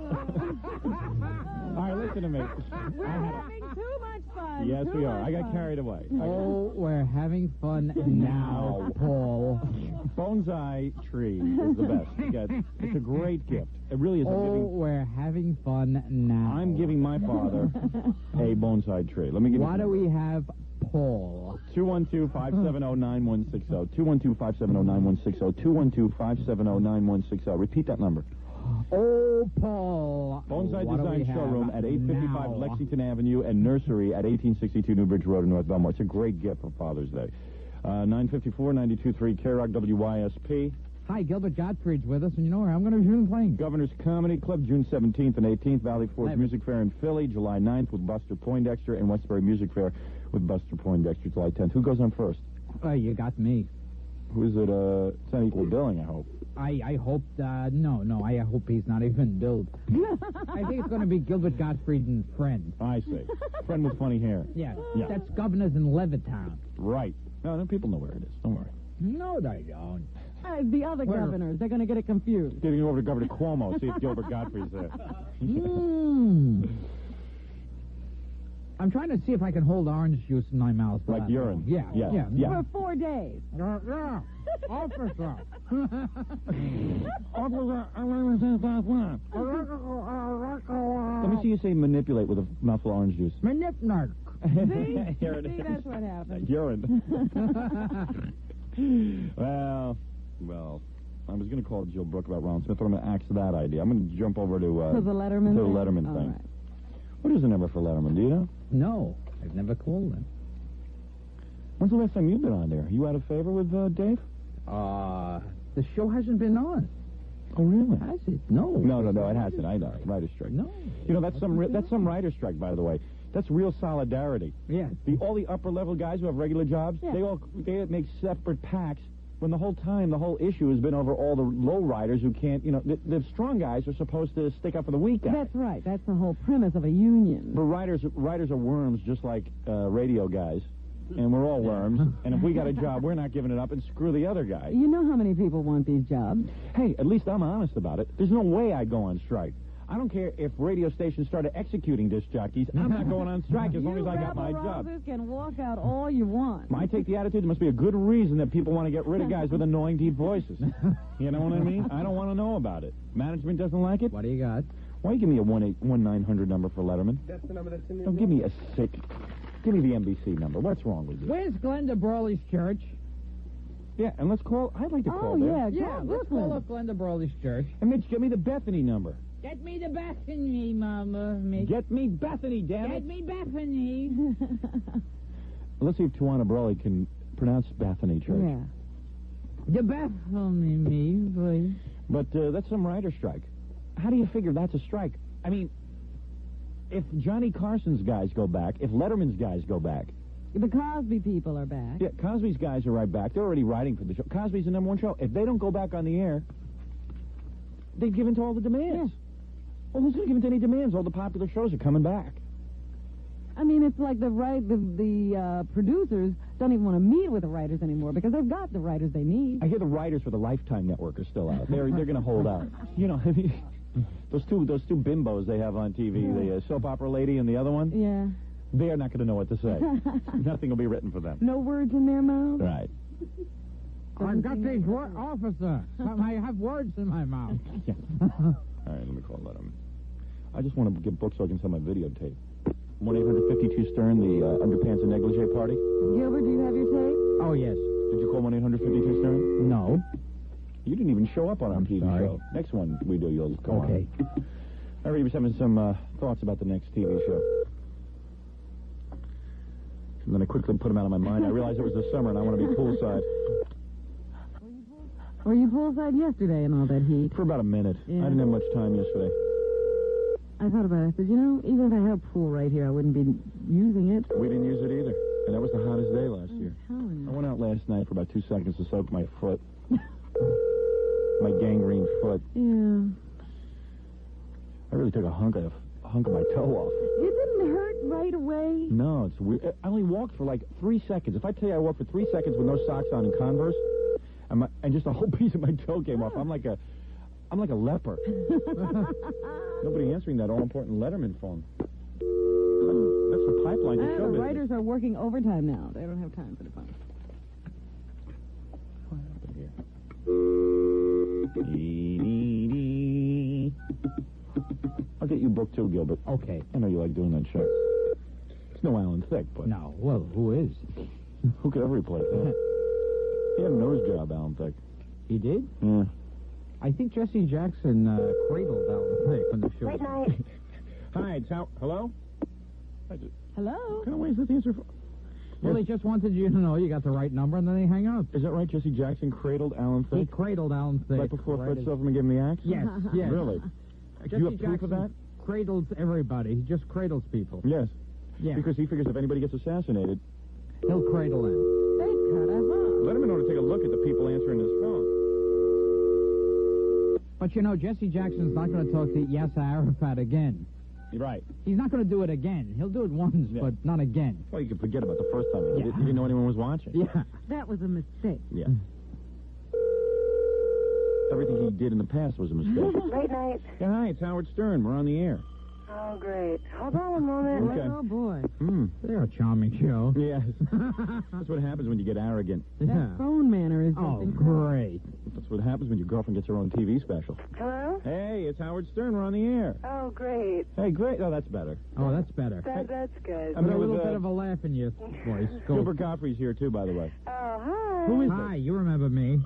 All right, listen to me. We're having too much fun. Yes, Too we are. much I got fun. carried away. Oh, we're having fun now, Paul. Bonsai tree is the best. It's a great gift. It really is. We're having fun now. I'm giving my father a bonsai tree. Let me give you. Why do we have Paul? 212-570-9160. 212-570-9160. 212-570-9160. Repeat that number. Oh, Paul. Bonsai What do Design we have Showroom at 855 now? Lexington Avenue and Nursery at 1862 Newbridge Road in North Belmont. It's a great gift for Father's Day. 954-92.3 KROC WYSP. Hi, Gilbert Gottfried's with us, and you know where I'm going to be playing. Governor's Comedy Club, June 17th and 18th. Valley Forge Music Fair in Philly, July 9th with Buster Poindexter, and Westbury Music Fair with Buster Poindexter, July 10th. Who goes on first? You got me. Who is it? It's not equal billing, I hope. I hope, no, I hope he's not even billed. I think it's going to be Gilbert Gottfried and Friend. I see. Friend with funny hair. Yeah. Yeah. That's Governor's in Levittown. Right. No, people know where it is. Don't worry. No, they don't. The other governors, they're going to get it confused. Getting over to Governor Cuomo, see if Gilbert Gottfried's there. I'm trying to see if I can hold orange juice in my mouth. Like urine. Yeah. For 4 days. Yeah. Officer. Let me see you say manipulate with a mouthful of orange juice. Manipnark. See? Here it is. See, that's what happened. Urine. Well, I was going to call Jill Brooke about Ron Smith, but I'm going to axe that idea. I'm going to jump over to the Letterman the thing? Letterman All thing. right. What is the number for Letterman? Do you know? No, I've never called him. When's the last time you've been on there? You out of favor with Dave? The show hasn't been on. Oh, really? Has it? No. No, it hasn't. I know. Writer's strike. No. You know, that's some writer's strike, by the way. That's real solidarity. Yeah. All the upper-level guys who have regular jobs, they make separate packs when the whole issue has been over all the low riders who can't, the strong guys are supposed to stick up for the weak guys. That's right. That's the whole premise of a union. But writers are worms just like radio guys. And we're all worms. And if we got a job, we're not giving it up and screw the other guy. You know how many people want these jobs? Hey, at least I'm honest about it. There's no way I'd go on strike. I don't care if radio stations started executing disc jockeys. I'm not going on strike as long as I got my job. You can walk out all you want. I take the attitude there must be a good reason that people want to get rid of guys with annoying deep voices. You know what I mean? I don't want to know about it. Management doesn't like it? What do you got? Why don't you give me a 1-900 number for Letterman? That's the number that's in the... Don't give me a sick... Give me the NBC number. What's wrong with you? Where's Glenda Brawley's church? Yeah, and let's call... I'd like to call there. Let's call up Glenda Brawley's church. And Mitch, give me the Bethany number. Get me the Bethany, Mama. Get me Bethany, damn it. Get me Bethany. Let's see if Tawana Brawley can pronounce Bethany Church. Yeah. You baffle me, please. But that's some writer strike. How do you figure that's a strike? I mean, if Johnny Carson's guys go back, if Letterman's guys go back. The Cosby people are back. Yeah, Cosby's guys are right back. They're already writing for the show. Cosby's the #1 show. If they don't go back on the air, they've given to all the demands. Yeah. Well, who's going to give in to any demands? All the popular shows are coming back. I mean, it's like the producers don't even want to meet with the writers anymore because they've got the writers they need. I hear the writers for the Lifetime Network are still out. They're going to hold out. You know, I mean, those two bimbos they have on TV, the soap opera lady and the other one. Yeah. They are not going to know what to say. Nothing will be written for them. No words in their mouths? Right. I've got these officer. I have words in my mouth. Yeah. All right, let me call Letterman. I just want to get books so I can sell my videotape. 1-800-52-STERN, the underpants and negligee party. Gilbert, do you have your tape? Oh, yes. Did you call 1-800-52-STERN? No. You didn't even show up on our TV show. Next one we do, you'll go on. Okay. I already was having some thoughts about the next TV show. And then I quickly put them out of my mind. I realized it was the summer and I want to be poolside. Were you poolside yesterday in all that heat? For about a minute. Yeah. I didn't have much time yesterday. I thought about it. I said, you know, even if I had a pool right here, I wouldn't be using it. We didn't use it either. And that was the hottest day last year. Telling I went out last night for about 2 seconds to soak my foot. My gangrene foot. Yeah. I really took a hunk of my toe off. It didn't hurt right away. No, it's weird. I only walked for like 3 seconds. If I tell you I walked for 3 seconds with no socks on and Converse, and just a whole piece of my toe came off, I'm like a leper. Nobody answering that all-important Letterman phone. That's the pipeline to show The business. writers are working overtime now. They don't have time for the phone. What happened here? I'll get you booked too, Gilbert. Okay. I know you like doing that show. It's no Alan Thicke, but... No. Well, who is? Who could ever replace that? He had a nose job, Alan Thicke. He did? Yeah. I think Jesse Jackson cradled Alan Thicke on the show. Late night. Hi, it's Howard. Hello? Hello? What kind of way is that the answer for? Well, they just wanted you to know you got the right number, and then they hang up. Is that right? Jesse Jackson cradled Alan He Thicke? cradled Alan Thicke. Right before Fred as- Silverman gave him the axe? Yes, yes. Really? Do you have Jesse proof of that? Jackson cradles everybody. He just cradles people. Yes. Yeah. Because he figures if anybody gets assassinated, He'll cradle in. They cut us off. let him know to take a look at the people answering his phone. But you know, Jesse Jackson's not going to talk to Yasser Arafat again. You're right. He's not going to do it again. He'll do it once, but not again. Well, you can forget about the first time. Yeah. You didn't know anyone was watching. Yeah. That was a mistake. Yeah. Everything he did in the past was a mistake. Late night. Yeah, hi, it's Howard Stern. We're on the air. Oh, great. Hold on a moment. Okay. Oh, boy. They're a charming show. Yes. That's what happens when you get arrogant. That phone manner is Oh, something. great. That's what happens when your girlfriend gets her own TV special. Hello? Hey, it's Howard Stern. We're on the air. Oh, great. Hey, great. Oh, that's better. Oh, that's better. That's good. I'm Put a with, little bit of a laugh in your voice. Go. Gilbert Gottfried's here, too, by the way. Oh, hi. Who is Hi, you remember me.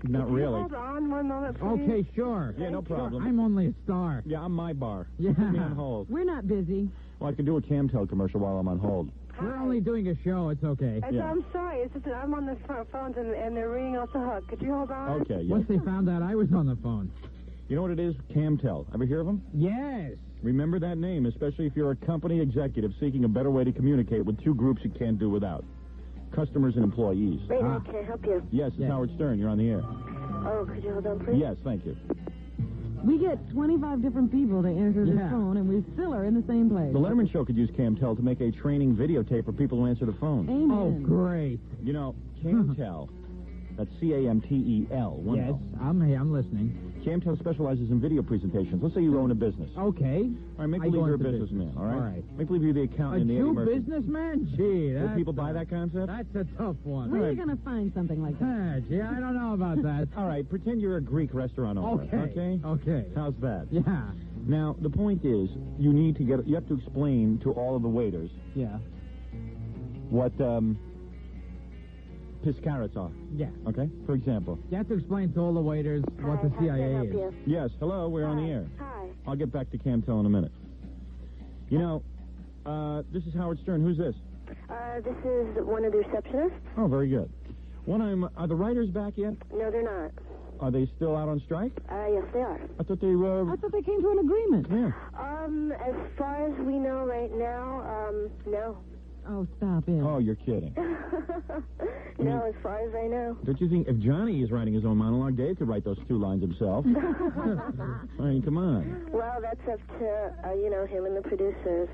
Not really. Hold on one moment, please. Okay, sure. Yeah, no problem. I'm only a star. Yeah, I'm my bar. Yeah. Put me on hold. We're not busy. Well, I can do a Camtel commercial while I'm on hold. We're only doing a show. It's okay. And I'm sorry. It's just that I'm on the phones and they're ringing off the hook. Could you hold on? Okay, yeah. Once they found out I was on the phone. You know what it is? Camtel. Ever hear of them? Yes. Remember that name, especially if you're a company executive seeking a better way to communicate with two groups you can't do without. Customers and employees. Wait, can I help you? Yes, it's Howard Stern. You're on the air. Oh, could you hold on, please? Yes, thank you. We get 25 different people to answer the phone, and we still are in the same place. The Letterman Show could use Camtel to make a training videotape for people who answer the phone. Amen. Oh, great. You know, Camtel, that's C-A-M-T-E-L. one Yes, L. I'm listening. Camtel specializes in video presentations. Let's say you own a business. Okay. All right, make I believe go you're a into businessman, all right? All right. Make believe you're the A accountant in the Eddie true Murphy. businessman? Gee, Will that's... people buy that concept? That's a tough one. Where are you going to find something like that? Gee, I don't know about that. All right, pretend you're a Greek restaurant owner. Okay. Okay. How's that? Yeah. Now, the point is, you have to explain to all of the waiters Yeah. what piscarrots are. Yeah. Okay? For example. You have to explain to all the waiters what the CIA is. Yes, hello, we're on the air. Hi. I'll get back to Camtel in a minute. You know, this is Howard Stern. Who's this? This is one of the receptionists. Oh, very good. Are the writers back yet? No, they're not. Are they still out on strike? Yes, they are. I thought they I thought they came to an agreement. Yeah. As far as we know right now, no. Oh, stop it. Oh, you're kidding. No, as far as I know. Don't you think if Johnny is writing his own monologue, Dave could write those 2 lines himself? I mean, come on. Well, that's up to, him and the producers.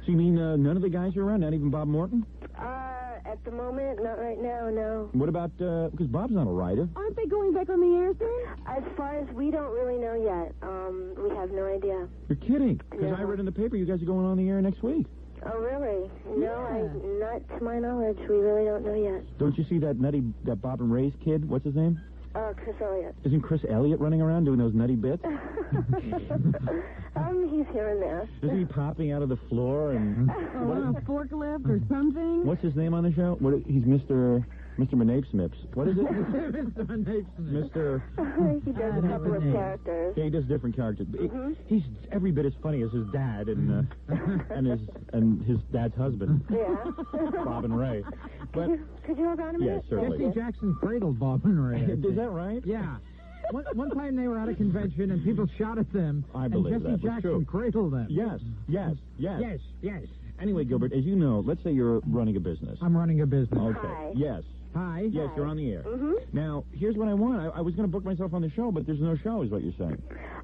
So you mean none of the guys are around, not even Bob Morton? At the moment, not right now, no. What about, because Bob's not a writer. Aren't they going back on the air soon? As far as we don't really know yet. We have no idea. You're kidding. Because I read in the paper you guys are going on the air next week. Oh, really? No, not to my knowledge. We really don't know yet. Don't you see that Bob and Ray's kid? What's his name? Chris Elliott. Isn't Chris Elliott running around doing those nutty bits? He's here and there. Isn't he popping out of the floor and... on a forklift or something? What's his name on the show? He's Mr. Manapesnips. What is it? Mr. Manapesnips. Mr. He does a couple of characters. Yeah, he does different characters. He's every bit as funny as his dad and his dad's husband. Yeah. Bob and Ray. But could you hold on a minute? yes, certainly. Jesse Jackson cradled Bob and Ray. Is that right? Yeah. One time they were at a convention and people shot at them. I believe and Jesse that was Jackson true. cradled them. Yes. Yes. Anyway, Gilbert, as you know, let's say you're running a business. I'm running a business. Okay. Hi. Yes. Hi. Yes, you're on the air. Mm-hmm. Now, here's what I want. I was going to book myself on the show, but there's no show, is what you're saying.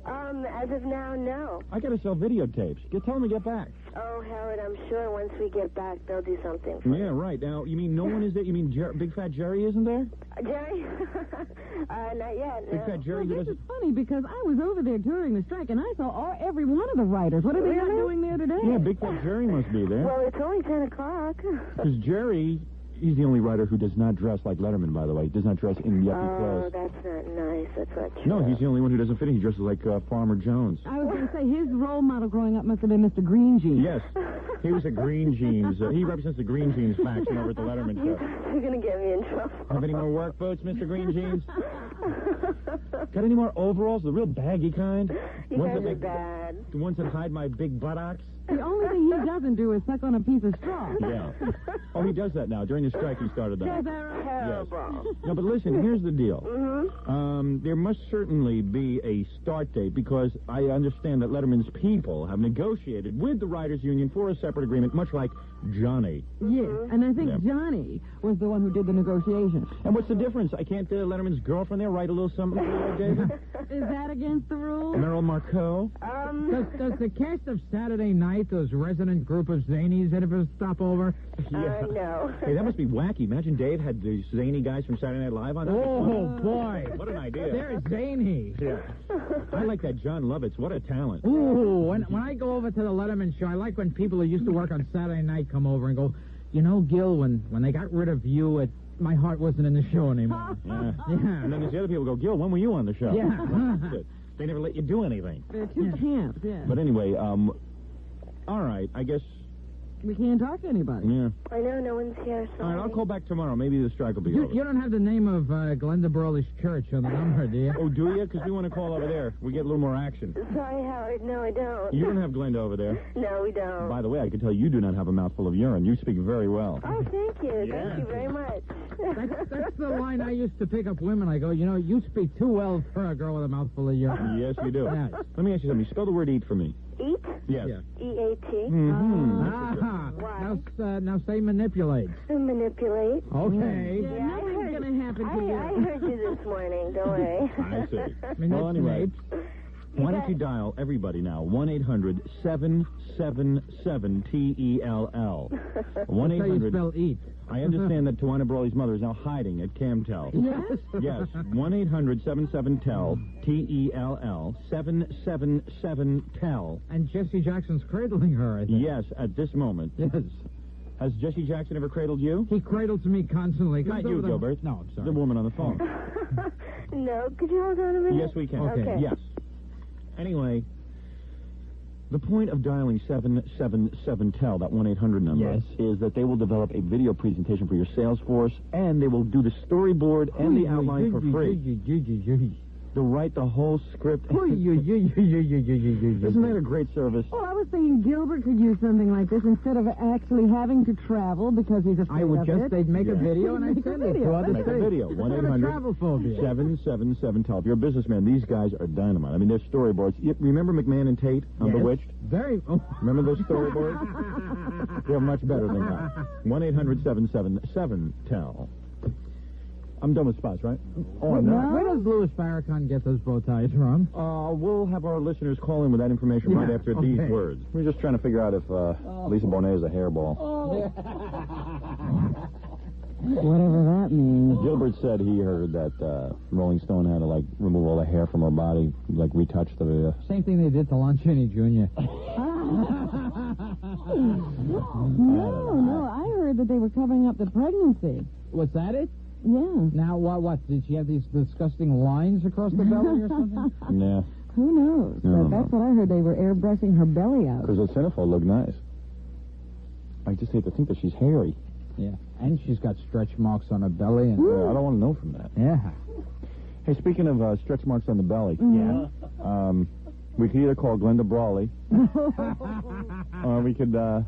As of now, no. I got to sell videotapes. Tell them to get back. Oh, Howard, I'm sure once we get back, they'll do something for Yeah, right. Now, you mean no one is there? You mean Big Fat Jerry isn't there? Jerry? Not yet, Big no. Fat Jerry Well, who this doesn't... is funny because I was over there during the strike and I saw every one of the writers. What are they not doing there today? Yeah, Big Fat Jerry must be there. Well, it's only 10 o'clock. Because Jerry, he's the only writer who does not dress like Letterman, by the way. He does not dress in yuppie Oh, clothes. that's not nice. That's not true. No, he's the only one who doesn't fit in. He dresses like Farmer Jones. I was going to say his role model growing up must have been Mr. Green Jeans. Yes, he was a Green Jeans. He represents the Green Jeans faction over at the Letterman show. You're going to get me in trouble. Have any more work boots, Mr. Green Jeans? Got any more overalls? The real baggy kind? You Ones guys that are bad. The ones that hide my big buttocks? The only thing he doesn't do is suck on a piece of straw. Yeah. Oh, he does that now. During the strike, he started that. Is that right? Terrible. No, but listen, here's the deal. Mm-hmm. There must certainly be a start date because I understand that Letterman's people have negotiated with the Writers Union for a separate agreement, much like Johnny. Yes, and I think Johnny was the one who did the negotiations. And what's the difference? I can't Letterman's girlfriend there write a little something for you, David? Is that against the rules? Meryl Marceau? Does the cast of Saturday Night, those resident group of zanies, ever stop over? No. Hey, that must be wacky. Imagine Dave had these zany guys from Saturday Night Live on. Oh, boy. What an idea. They're zany. Yeah. I like that John Lovitz. What a talent. Ooh, when I go over to the Letterman show, I like when people who used to work on Saturday Night come over and go, you know, Gil, when they got rid of you, my heart wasn't in the show anymore. Yeah. And then there's the other people who go, Gil, when were you on the show? Yeah. They never let you do anything. They're two camps, yeah. But anyway, all right, I guess... We can't talk to anybody. Yeah. I know, no one's here, so... All right, I'll call back tomorrow. Maybe the strike will be over. You don't have the name of Glenda Brawley's church on the number, do you? Oh, do you? Because we want to call over there. We get a little more action. Sorry, Howard. No, I don't. You don't have Glenda over there. No, we don't. By the way, I can tell you do not have a mouthful of urine. You speak very well. Oh, thank you. Yeah. Thank you very much. That's the line I used to pick up women. I go, you know, you speak too well for a girl with a mouthful of urine. Yes, you do. Yes. Let me ask you something. Spell the word eat for me. Eat? Yes. Yeah. E-A-T. Mm-hmm. Why? Now say manipulate. Manipulate. Okay. Yeah, nothing's going to happen to you. I heard you this morning. Don't worry. I see. Well, anyway, why don't you dial everybody now? 1-800-777-TELL. That's how you 1-800. spell eat. I understand that Tawana Brawley's mother is now hiding at Camtel. Yes? Yes. 1-800-77-TELL. T-E-L-L. 777-TELL. And Jesse Jackson's cradling her, I think. Yes, at this moment. Yes. Has Jesse Jackson ever cradled you? He cradles me constantly. Not you, Gilbert. No, I'm sorry. The woman on the phone. No, could you hold on a minute? Yes, we can. Okay. Yes. Anyway, the point of dialing 777-TELL, that 1-800 number, Yes. is that they will develop a video presentation for your sales force, and they will do the storyboard and the outline for free. to write the whole script. Isn't Isn't that a great service? Well, I was thinking Gilbert could use something like this instead of actually having to travel because he's afraid I would of just, it. they'd make a video and I'd Make a send it to video. other Make a states. video. Have a travel phobia. 1-800-777-TEL. If you're a businessman, these guys are dynamite. I mean, they're storyboards. You remember McMahon and Tate on Yes. Bewitched? Very. Remember those storyboards? They're much better than that. 1-800-777-TEL. I'm done with spots, right? Oh, I'm not. Where does Louis Farrakhan get those bow ties from? We'll have our listeners call in with that information right after these words. We're just trying to figure out if Lisa Bonet is a hairball. Whatever that means. Gilbert said he heard that Rolling Stone had to, like, remove all the hair from her body, like, retouch the... Same thing they did to Lon Chaney Jr. No, I heard that they were covering up the pregnancy. Was that it? Yeah. Now, what? Did she have these disgusting lines across the belly or something? Nah, Who knows? No, But that's what I heard. They were airbrushing her belly out. because the centerfold looked nice. I just hate to think that she's hairy. Yeah. And she's got stretch marks on her belly. And I don't want to know from that. yeah. Hey, speaking of stretch marks on the belly, we could either call Glenda Brawley, or we could let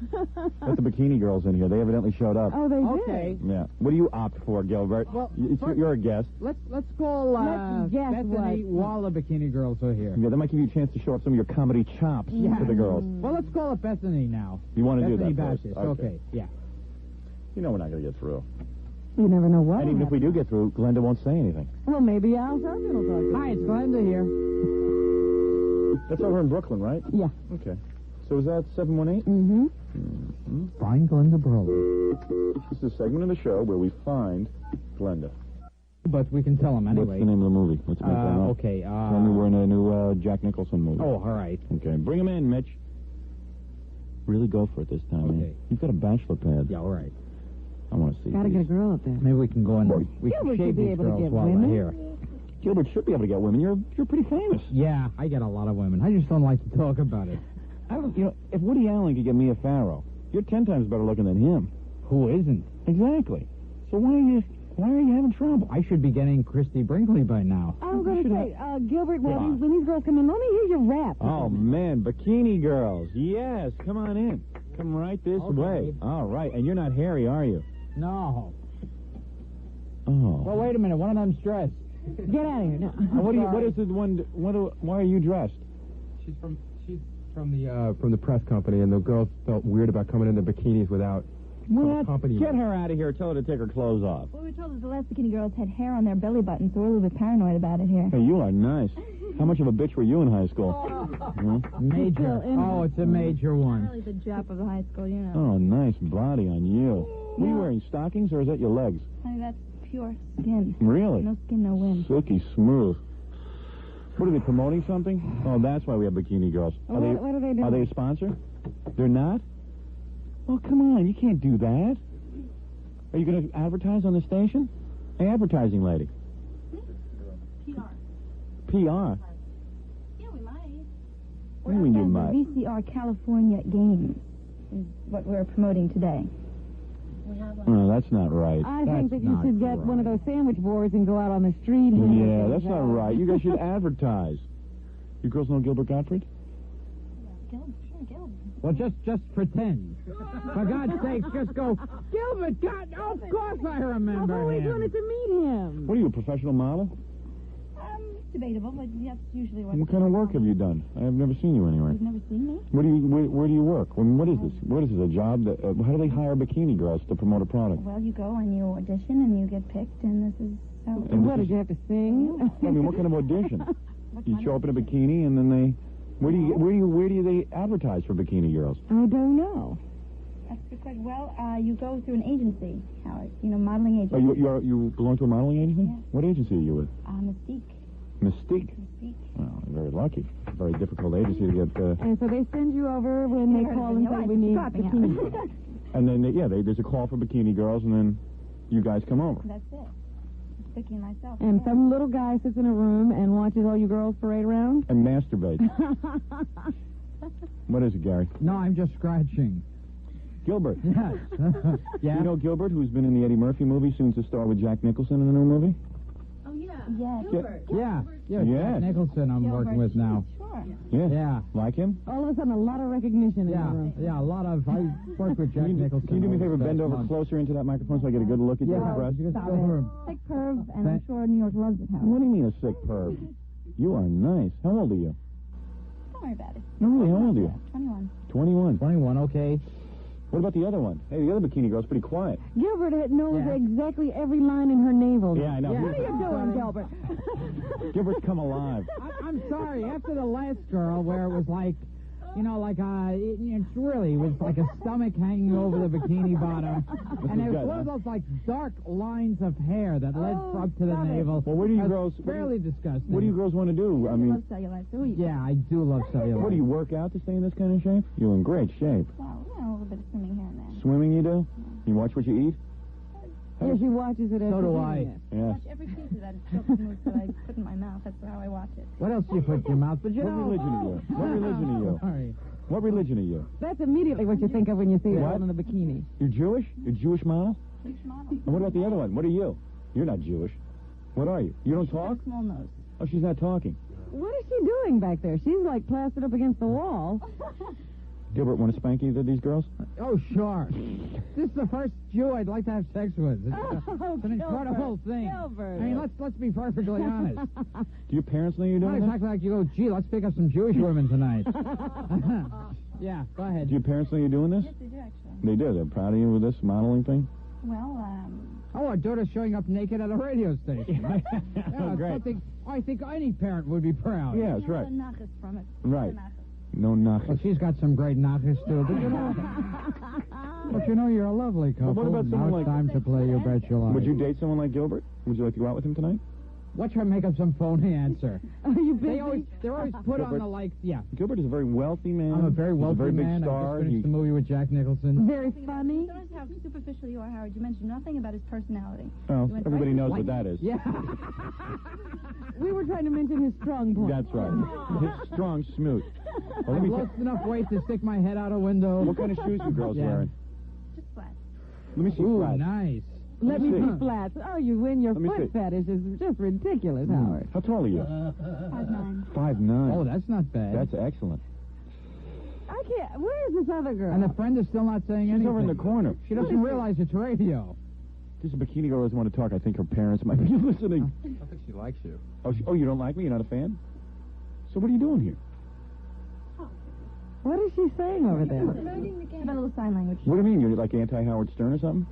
the bikini girls in here. They evidently showed up. Oh, they Okay. Yeah. What do you opt for, Gilbert? Well, You're a guest. Let's call Let's guess Bethany while the bikini girls are here. Yeah, that might give you a chance to show off some of your comedy chops to the girls. Well, let's call it Bethany now. You want to do Bethany that first? Baptist. Okay. Yeah. You know we're not going to get through. did. You never know what. And even if we do get through, Glenda won't say anything. Well, maybe Al Sharpton will talk to Hi, it's Glenda here. That's over in Brooklyn, right? Yeah. Okay. So is that 718? Mm-hmm. Find Glenda Brawley. This is a segment of the show where we find Glenda. But we can tell him anyway. What's the name of the movie? Let's make that up. Okay. Tell me we're in a new Jack Nicholson movie. Oh, all right. Okay. Bring him in, Mitch. Really go for it this time, man. Okay. You've got a bachelor pad. Yeah, all right. I want to see Gotta these. get a girl up there. Maybe we can go in. We Gilbert can shave should be these able to girls get while women. they're here. Gilbert should be able to get women. You're pretty famous. Yeah, I get a lot of women. I just don't like to talk about it. If Woody Allen could get Mia Farrow, you're 10 times better looking than him. Who isn't? Exactly. So why are you having trouble? I should be getting Christy Brinkley by now. I was going to say, Gilbert, when these girls come in, let me hear your rap. Oh, man, bikini girls. Yes, come on in. Come right this way. All right, and you're not hairy, are you? No. Oh. Well, wait a minute. One of them's dressed. Get out of here. No. What is the one? Why are you dressed? She's from the press company, and the girls felt weird about coming in their bikinis without company. Get her out of here. Tell her to take her clothes off. Well, we were told that the last bikini girls had hair on their belly button, so we're a little bit paranoid about it here. Hey, you are nice. How much of a bitch were you in high school? Major. Oh, it's a major one. Really the Jap of the high school, you know. Oh, nice body on you. Were you wearing stockings, or is that your legs? Honey, that's pure skin. Really? No skin, no win. Silky smooth. What are they promoting something? Oh, that's why we have bikini girls. What are they doing? Are they a sponsor? They're not? Oh, come on. You can't do that. Are you going to advertise on the station? Hey, advertising lady. PR? Yeah, we might. What do you mean you might? The VCR California Games is what we're promoting today. Oh, that's not right. I think that you should get one of those sandwich boards and go out on the street. Yeah, that's not right. You guys should advertise. You girls know Gilbert Gottfried? Gilbert. Well, just pretend. For God's sakes, just go, Gilbert, God, of course I remember I've always him. wanted to meet him. What are you, a professional model? Debatable, but that's usually What kind of work have you done? I have never seen you anywhere. You've never seen me? Where do you work? I mean, what is this? What is this, a job? How do they hire bikini girls to promote a product? Well, you go and you audition and you get picked, and this is how... And What, did you have to sing? I mean, what kind of audition? You show up in a bikini and then they... Where do they advertise for bikini girls? I don't know. That's a good question. Well, you go through an agency, Howard. Modeling agency. Oh, you belong to a modeling agency? Yeah. What agency are you with? Mystique. Mystique? Well, you're very lucky. Very difficult agency to get... And so they send you over when they call and say we need bikini. And then, there's a call for bikini girls, and then you guys come over. That's it. Vicky and myself. And some little guy sits in a room and watches all you girls parade around? And masturbates. What is it, Gary? No, I'm just scratching. Gilbert. Yes. Yeah? You know Gilbert, who's been in the Eddie Murphy movie, soon to star with Jack Nicholson in the new movie? Oh, yeah. Yes. Yeah, Yes. Jack Nicholson I'm working with now. Sure. Yeah. Yeah. Like him? All of a sudden, a lot of recognition in the Yeah, room. yeah, a lot of. I work with Jack Nicholson. Can you do me a favor, over the bend past over month. closer into that microphone so I get a good look at you? Yeah, Russ? you Stop go over. Sick perv, and I'm sure New York loves it, Howard. What do you mean a sick perv? You are nice. How old are you? Don't worry about it. No, really, how old are you? 21. 21. 21, okay. What about the other one? Hey, the other bikini girl's pretty quiet. Gilbert knows exactly every line in her navel. Yeah, I know. What are you doing, Gilbert? Gilbert's come alive. I'm sorry. After the last girl, where it was like, you know, like it's really was like a stomach hanging over the bikini bottom, and it was one of those like dark lines of hair that led up to the navel. Well, where do you girls? Fairly disgusting. What do you girls want to do? I mean, love cellulite, do you? Yeah, I do love cellulite. what do you work out to stay in this kind of shape? You're in great shape. Well, a little bit of swimming here and there. Swimming, you do? You watch what you eat? Yeah, she watches it. So do I. Yeah. Watch every piece of that silk mousse that I put in my mouth. That's how I watch it. What else do you put in your mouth? But you What know, religion are you? What religion are you? Sorry. What religion are you? That's immediately what you think of when you see her What? in the bikini. You're Jewish? You're a Jewish model? Huge model. And what about the other one? What are you? You're not Jewish. What are you? You don't talk? Small nose. Oh, she's not talking. What is she doing back there? She's like plastered up against the wall. Gilbert, want to spank either of these girls? Oh, sure. This is the first Jew I'd like to have sex with. It's an incredible thing. Gilbert. I mean, let's be perfectly honest. Do your parents know you're Not doing this? exactly like you go, gee, let's pick up some Jewish women tonight. Yeah, go ahead. Do your parents know you're doing this? Yes, they do, actually. They do. They're proud of you with this modeling thing? Well, Oh, our daughter's showing up naked at a radio station. Oh, great. Something I think any parent would be proud. Yeah, that's right. nachas from it. Right. Nachas. No nachas. Well, she's got some great knockers, too. But you know, you're a lovely couple. What about now someone it's like- time to play your bet your life. Would you date someone like Gilbert? Would you like to go out with him tonight? Watch her make up some phony answer. Are you busy? They're always put on Gilbert. the, like, yeah. Gilbert is a very wealthy man. I'm a very wealthy He's a very man. big I star. just finished the movie with Jack Nicholson. Very funny. Notice how superficial you are, Howard. You mentioned nothing about his personality. Oh, You went everybody right knows to what that is. Yeah. We were trying to mention his strong point. That's right. His strong smoot. Well, let I've me lost enough weight to stick my head out a window. what kind of shoes you girls Yeah. wearing? Just flat. Let me see Ooh, flat. nice. Let me see. see flats. Oh, you win. Your Let me foot see. fetish is just ridiculous, Howard. How tall are you? 5'9". 5'9". Oh, that's not bad. That's excellent. I can't. Where is this other girl? And the friend is still not saying She's anything. over in the corner. She doesn't realize it's radio. This bikini girl doesn't want to talk. I think her parents might be listening. I don't think she likes you. Oh, you don't like me? You're not a fan? So what are you doing here? What is she saying over there? Have a little sign language. What do you mean? You're like anti-Howard Stern or something?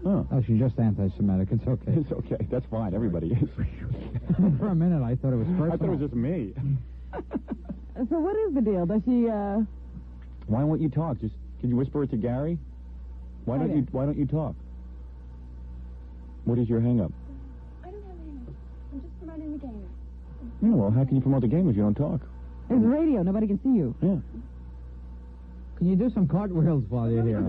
Oh. Oh, she's just anti-Semitic. It's okay. It's okay. That's fine. Everybody is. For a minute, I thought it was personal. I thought it was just me. So what is the deal? Does she, Why won't you talk? Just can you whisper it to Gary? Why don't you talk? What is your hang-up? I don't have any. I'm just promoting the game. Yeah, well, how can you promote the game if you don't talk? It's radio. Nobody can see you. Yeah. Can you do some cartwheels while you're here?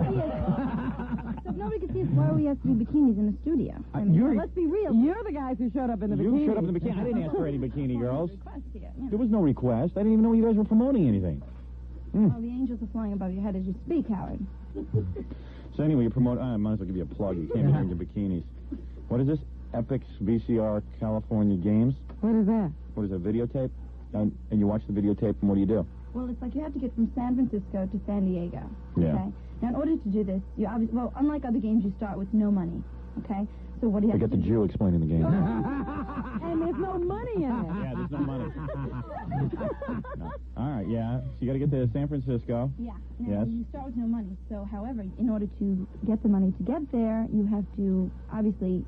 So if nobody can see us, why do we have to do bikinis in the studio? I mean, you're- let's be real. You're the guys who showed up in the bikini. You showed up in the bikini. I didn't ask for any bikini girls. Request here, yeah. There was no request. I didn't even know you guys were promoting anything. Well, the angels are flying above your head as you speak, Howard. So anyway, you promote. I might as well give you a plug. You can't be doing the bikinis. What is this? Epix VCR California Games. What is that? What is a videotape? And you watch the videotape, and what do you do? Well, it's like you have to get from San Francisco to San Diego. Yeah. Okay. Now, in order to do this, you obviously, well, unlike other games, you start with no money. Okay. So what do you I have got to the do? Jew explaining the game. And there's no money in it. Yeah, there's no money. No. All right, yeah. So you got to get to San Francisco. Yeah. Now, Yes. you start with no money. So, however, in order to get the money to get there, you have to obviously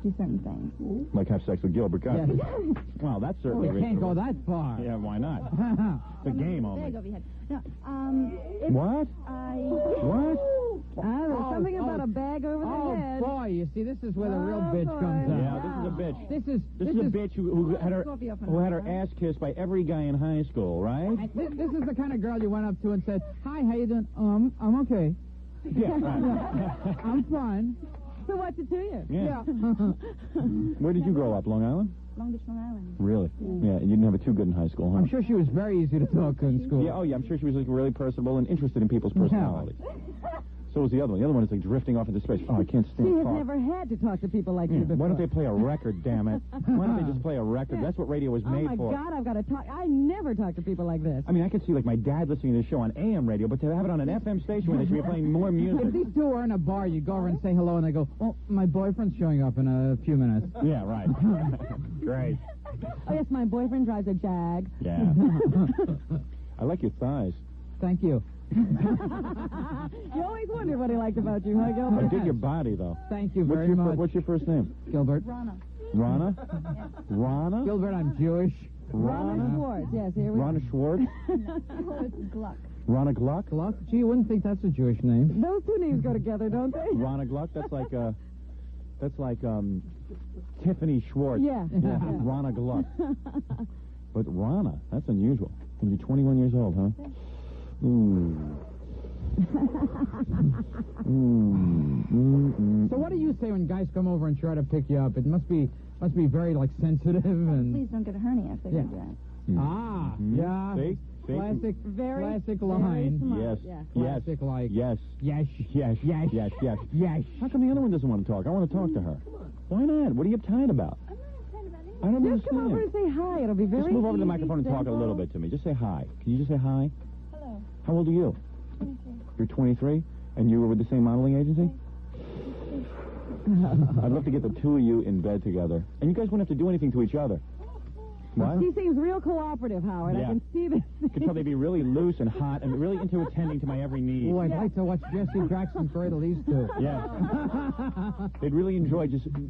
do certain things. Like have sex with Gilbert Gottfried. Well, that's certainly You can't go reasonable. that far. Yeah, why not? The game Bag only. over your head. No, if What? What? There's something about a bag over their head. Boy, you see, this is where the real bitch comes out. Yeah, this is a bitch. This is a bitch who had her ass kissed by every guy in high school, right? This is the kind of girl you went up to and said, "Hi, how you doing? I'm okay. Yeah, right. I'm fine." So what's it to you? Yeah. Where did you grow up, Long Island? Long Beach, Long Island. Really? Yeah, you didn't have it too good in high school, huh? I'm sure she was very easy to talk to in school. Yeah, oh yeah, I'm sure she was like really personable and interested in people's personalities. So was the other one. The other one is like drifting off into space. Oh, I can't She stand has talk. never had to talk to people like you before. Why don't they play a record, damn it? Why don't they just play a record? That's what radio was made for. Oh, my God, I've got to talk. I never talk to people like this. I mean, I could see, like, my dad listening to the show on AM radio, but to have it on an FM station where they should be playing more music. If these two were in a bar, you'd go over and say hello, and they go, "Oh, my boyfriend's showing up in a few minutes." Yeah, right. Great. Oh, yes, my boyfriend drives a Jag. Yeah. I like your thighs. Thank you. You always wondered what he liked about you, huh, I Gilbert? dig your body, though. Thank you very much. What's your first name? Gilbert. Rana. Rana? Rana? Gilbert, I'm Jewish. Rana Schwartz, yes, here we go. Rana Schwartz? It's Gluck. Rana Gluck? Gluck? Gee, you wouldn't think that's a Jewish name. Those two names go together, don't they? Rana Gluck? That's like Tiffany Schwartz. Yeah. Rana Gluck. But Rana, that's unusual. And you're 21 years old, huh? So what do you say when guys come over and try to pick you up? It must be very like sensitive and. Please don't get a hernia if they do that. Ah, yeah. See? Classic Very line. smart, Yes. yeah. Classic like. Yes. Yes. Yes. Yes. Yes. Yes. Yes. How come the other one doesn't want to talk? I want to talk to her. Why not? What are you uptight about? I don't Just come over understand. and say hi. It'll be very Just move over to the easy, microphone and talk a simple. little bit to me. Just say hi. Can you just say hi? Hello. How old are you? 23. You're 23? And you were with the same modeling agency? I'd love to get the two of you in bed together. And you guys wouldn't have to do anything to each other. What? She seems real cooperative, Howard. Yeah. I can see this. You can tell they'd be really loose and hot and really into attending to my every need. Oh, I'd like to watch Jesse Jackson cradle these two. Yeah. They'd really enjoy just, taking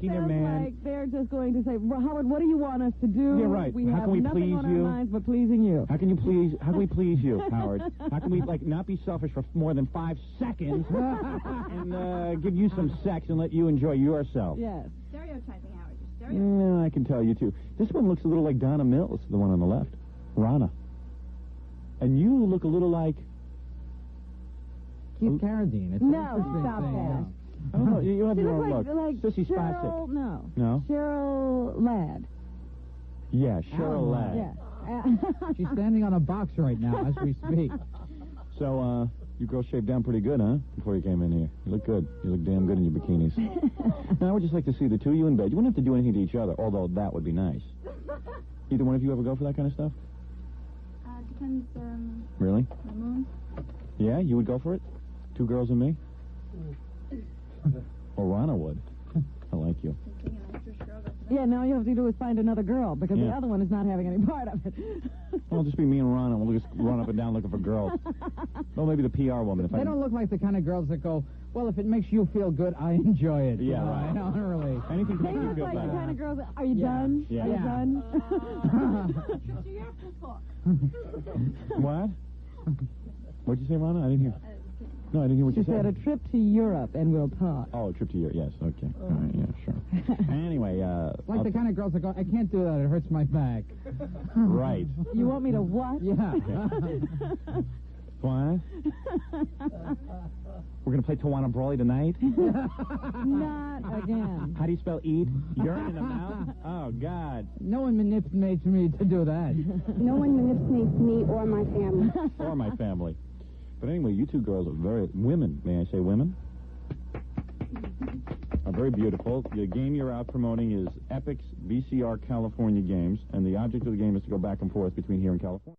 their sounds man. like they're just going to say, well, Howard, what do you want us to do? Yeah, right. We How have can we nothing please on you? our minds but pleasing you. How can we please you, Howard? How can we, not be selfish for more than 5 seconds and give you some sex and let you enjoy yourself? Yes. Stereotyping, Howard. You're stereotyping. Yeah, I can tell you, too. This one looks a little like Donna Mills, the one on the left. Rana. And you look a little like... Keith Carradine. It's an No, interesting stop thing, that. I don't know, you have She your looks own like look. Sissy Cheryl, Spacek. no. No? Cheryl Ladd. Yeah, Cheryl Ladd. Yeah. She's standing on a box right now as we speak. So, you girls shaved down pretty good, huh? Before you came in here. You look good. You look damn good in your bikinis. Now, I would just like to see the two of you in bed. You wouldn't have to do anything to each other, although that would be nice. Either one of you ever go for that kind of stuff? Depends, Really? the moon. Yeah, you would go for it? 2 girls and me? Well, Rana would. I like you. Yeah, now all you have to do is find another girl, because the Yeah. other one is not having any part of it. Well, it'll just be me and Rana. We'll just run up and down looking for girls. Well, maybe the PR woman. If They don't look like the kind of girls that go, well, if it makes you feel good, I enjoy it. Yeah, You know, right. I don't really. Anything to They make you look feel like the better. kind of girls that, are you done? Yeah. Are you Yeah. done? What? What'd you say, Rana? I didn't hear. No, I didn't hear what She you said a trip to Europe, and we'll talk. Oh, a trip to Europe. Yes, okay. All right, yeah, sure. Anyway, Like the kind of girls that go, I can't do that, it hurts my back. right. You want me to what? Yeah. What? We're going to play Tawana Brawley tonight? Not again. How do you spell eat? Urine in the mouth? Oh, God. No one manipulates me to do that. No one manipulates me or my family. Or my family. But anyway, you two girls are women, may I say women? Are very beautiful. The game you're out promoting is Epic's VCR California Games, and the object of the game is to go back and forth between here and California.